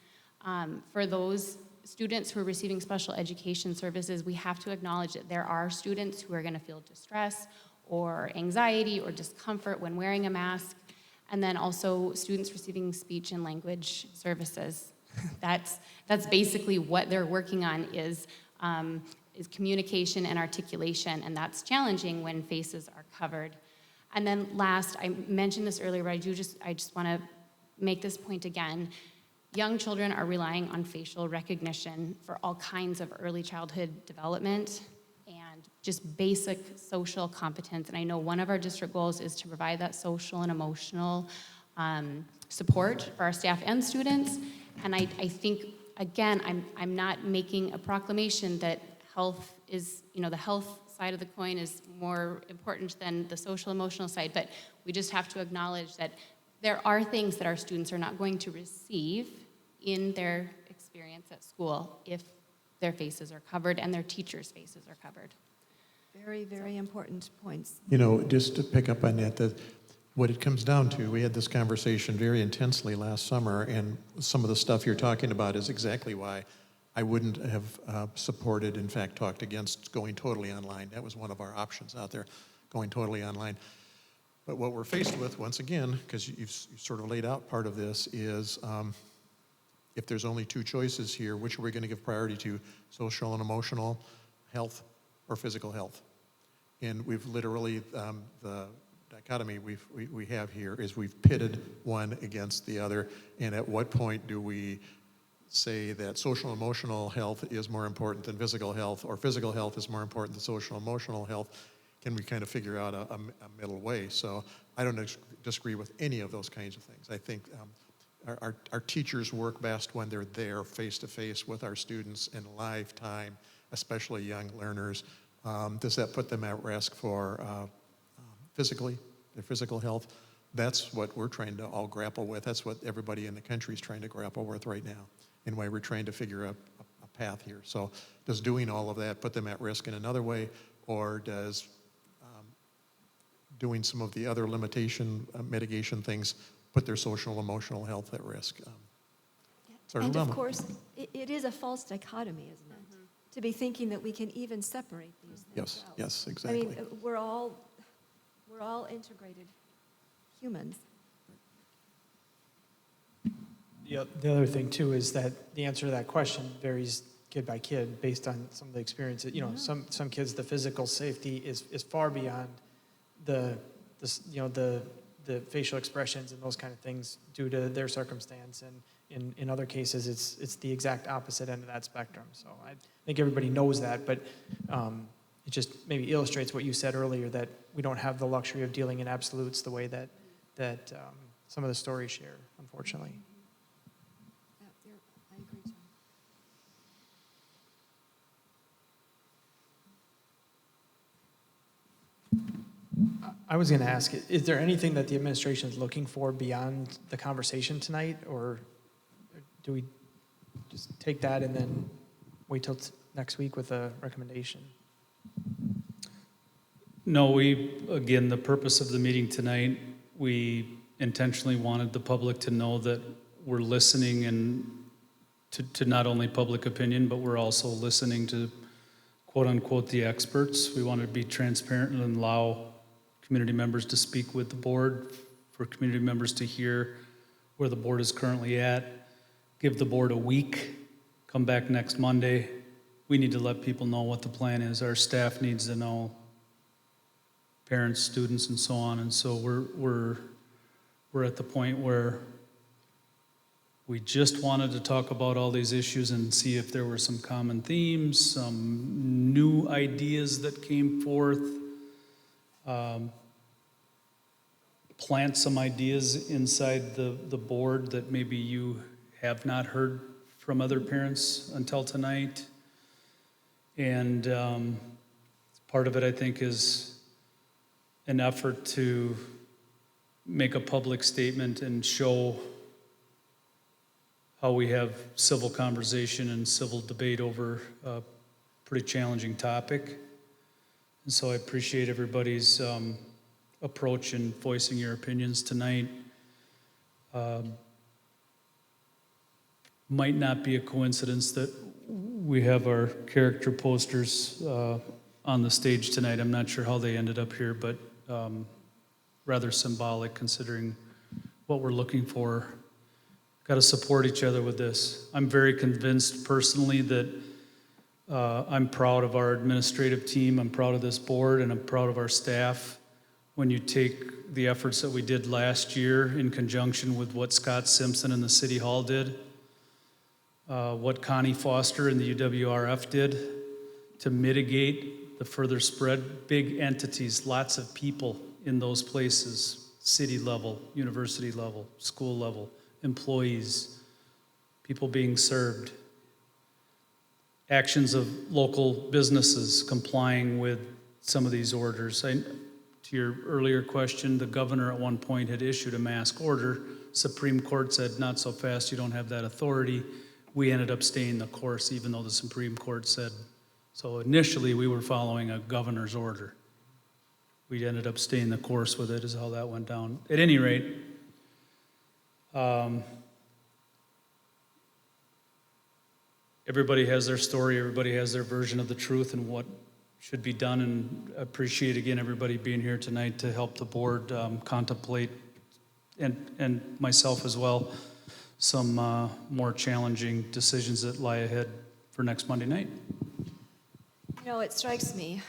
For those students who are receiving special education services, we have to acknowledge that there are students who are going to feel distress or anxiety or discomfort when wearing a mask, and then also students receiving speech and language services. That's basically what they're working on is communication and articulation, and that's challenging when faces are covered. And then last, I mentioned this earlier, but I just want to make this point again. Young children are relying on facial recognition for all kinds of early childhood development and just basic social competence. And I know one of our district goals is to provide that social and emotional support for our staff and students. And I think, again, I'm not making a proclamation that health is, the health side of the coin is more important than the social emotional side, but we just have to acknowledge that there are things that our students are not going to receive in their experience at school if their faces are covered and their teachers' faces are covered. Very, very important points. Just to pick up on that, what it comes down to, we had this conversation very intensely last summer, and some of the stuff you're talking about is exactly why I wouldn't have supported, in fact, talked against going totally online. That was one of our options out there, going totally online. But what we're faced with, once again, because you've sort of laid out part of this, is if there's only two choices here, which are we going to give priority to, social and emotional health or physical health? And we've literally, the dichotomy we have here is we've pitted one against the other, and at what point do we say that social and emotional health is more important than physical health, or physical health is more important than social and emotional health? Can we kind of figure out a middle way? So I don't disagree with any of those kinds of things. I think our teachers work best when they're there face-to-face with our students in live time, especially young learners. Does that put them at risk for their physical health? That's what we're trying to all grapple with. That's what everybody in the country is trying to grapple with right now, and why we're trying to figure out a path here. So does doing all of that put them at risk in another way, or does doing some of the other mitigation things put their social, emotional health at risk. It's our And of dilemma. course, it is a false dichotomy, isn't it? To be thinking that we can even separate these things Yes, out. yes, I exactly. mean, we're all integrated humans. The other thing too is that the answer to that question varies kid by kid based on some of the experiences. You know, some kids, the physical safety is far beyond the facial expressions and those kind of things due to their circumstance. And in other cases, it's the exact opposite end of that spectrum. So I think everybody knows that, but it just maybe illustrates what you said earlier, that we don't have the luxury of dealing in absolutes the way that some of the stories share, unfortunately. I agree, John. I was going to ask, is there anything that the administration is looking for beyond the conversation tonight, or do we just take that and then wait till next week with a recommendation? No, again, the purpose of the meeting tonight, we intentionally wanted the public to know that we're listening and to not only public opinion, but we're also listening to quote unquote the experts. We wanted to be transparent and allow community members to speak with the board, for community members to hear where the board is currently at, give the board a week, come back next Monday. We need to let people know what the plan is. Our staff needs to know, parents, students, and so on. And so we're at the point where we just wanted to talk about all these issues and see if there were some common themes, some new ideas that came forth, plant some ideas inside the board that maybe you have not heard from other parents until tonight. And part of it, I think, is an effort to make a public statement and show how we have civil conversation and civil debate over a pretty challenging topic. And so I appreciate everybody's approach in voicing your opinions tonight. Might not be a coincidence that we have our character posters on the stage tonight. I'm not sure how they ended up here, but rather symbolic considering what we're looking for. Got to support each other with this. I'm very convinced personally that I'm proud of our administrative team, I'm proud of this board, and I'm proud of our staff. When you take the efforts that we did last year in conjunction with what Scott Simpson and the City Hall did, what Connie Foster and the UWRF did to mitigate the further spread, big entities, lots of people in those places, city level, university level, school level, employees, people being served, actions of local businesses complying with some of these orders. To your earlier question, the governor at one point had issued a mask order. Supreme Court said, not so fast, you don't have that authority. We ended up staying the course, even though the Supreme Court said, so initially we were following a governor's order. We ended up staying the course with it, is how that went down. At any rate, everybody has their story, everybody has their version of the truth and what should be done, and I appreciate again everybody being here tonight to help the board contemplate, and myself as well, some more challenging decisions that lie ahead for next Monday night. You know, it strikes me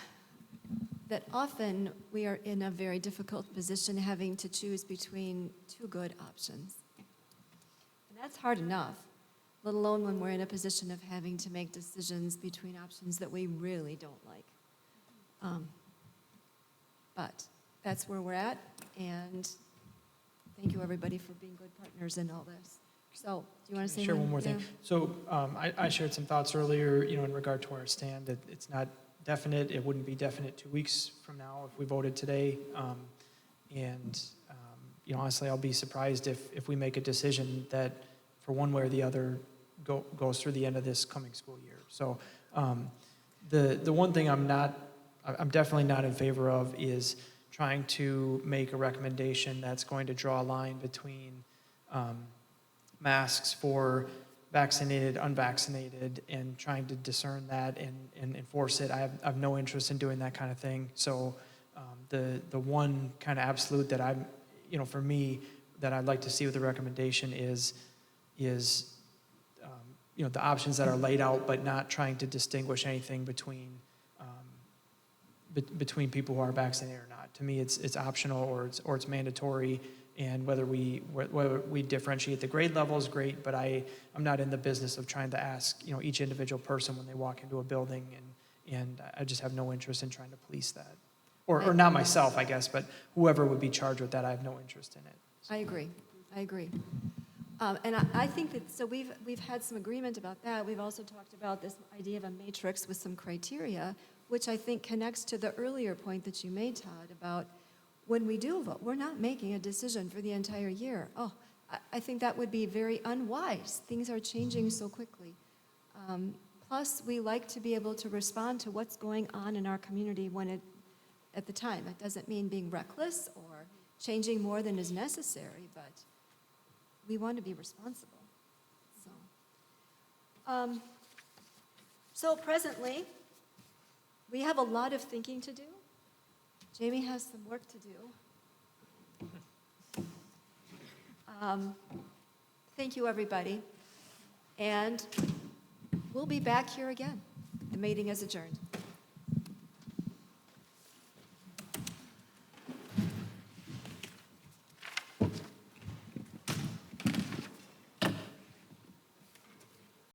that often we are in a very difficult position having to choose between two good options. And that's hard enough, let alone when we're in a position of having to make decisions between options that we really don't like. But that's where we're at, and thank you everybody for being good partners in all this. So, do you want to say Share one more thing? Yeah. So I shared some thoughts earlier, in regard to our stand, that it's not definite. It wouldn't be definite 2 weeks from now if we voted today. Honestly, I'll be surprised if we make a decision that, for one way or the other, goes through the end of this coming school year. So the one thing I'm definitely not in favor of is trying to make a recommendation that's going to draw a line between masks for vaccinated, unvaccinated, and trying to discern that and enforce it. I have no interest in doing that kind of thing. So the one kind of absolute that I'm, for me, that I'd like to see with the recommendation is the options that are laid out, but not trying to distinguish anything between people who are vaccinated or not. To me, it's optional or it's mandatory, and whether we differentiate the grade level is great, but I'm not in the business of trying to ask each individual person when they walk into a building, and I just have no interest in trying to police that. Or not myself, I guess, but whoever would be charged with that, I have no interest in it. I agree. And I think that, so we've had some agreement about that. We've also talked about this idea of a matrix with some criteria, which I think connects to the earlier point that you made, Todd, about when we do vote, we're not making a decision for the entire year. I think that would be very unwise. Things are changing so quickly. Plus, we like to be able to respond to what's going on in our community at the time. It doesn't mean being reckless or changing more than is necessary, but we want to be responsible. So presently, we have a lot of thinking to do. Jamie has some work to do. Thank you, everybody. And we'll be back here again. The meeting is adjourned.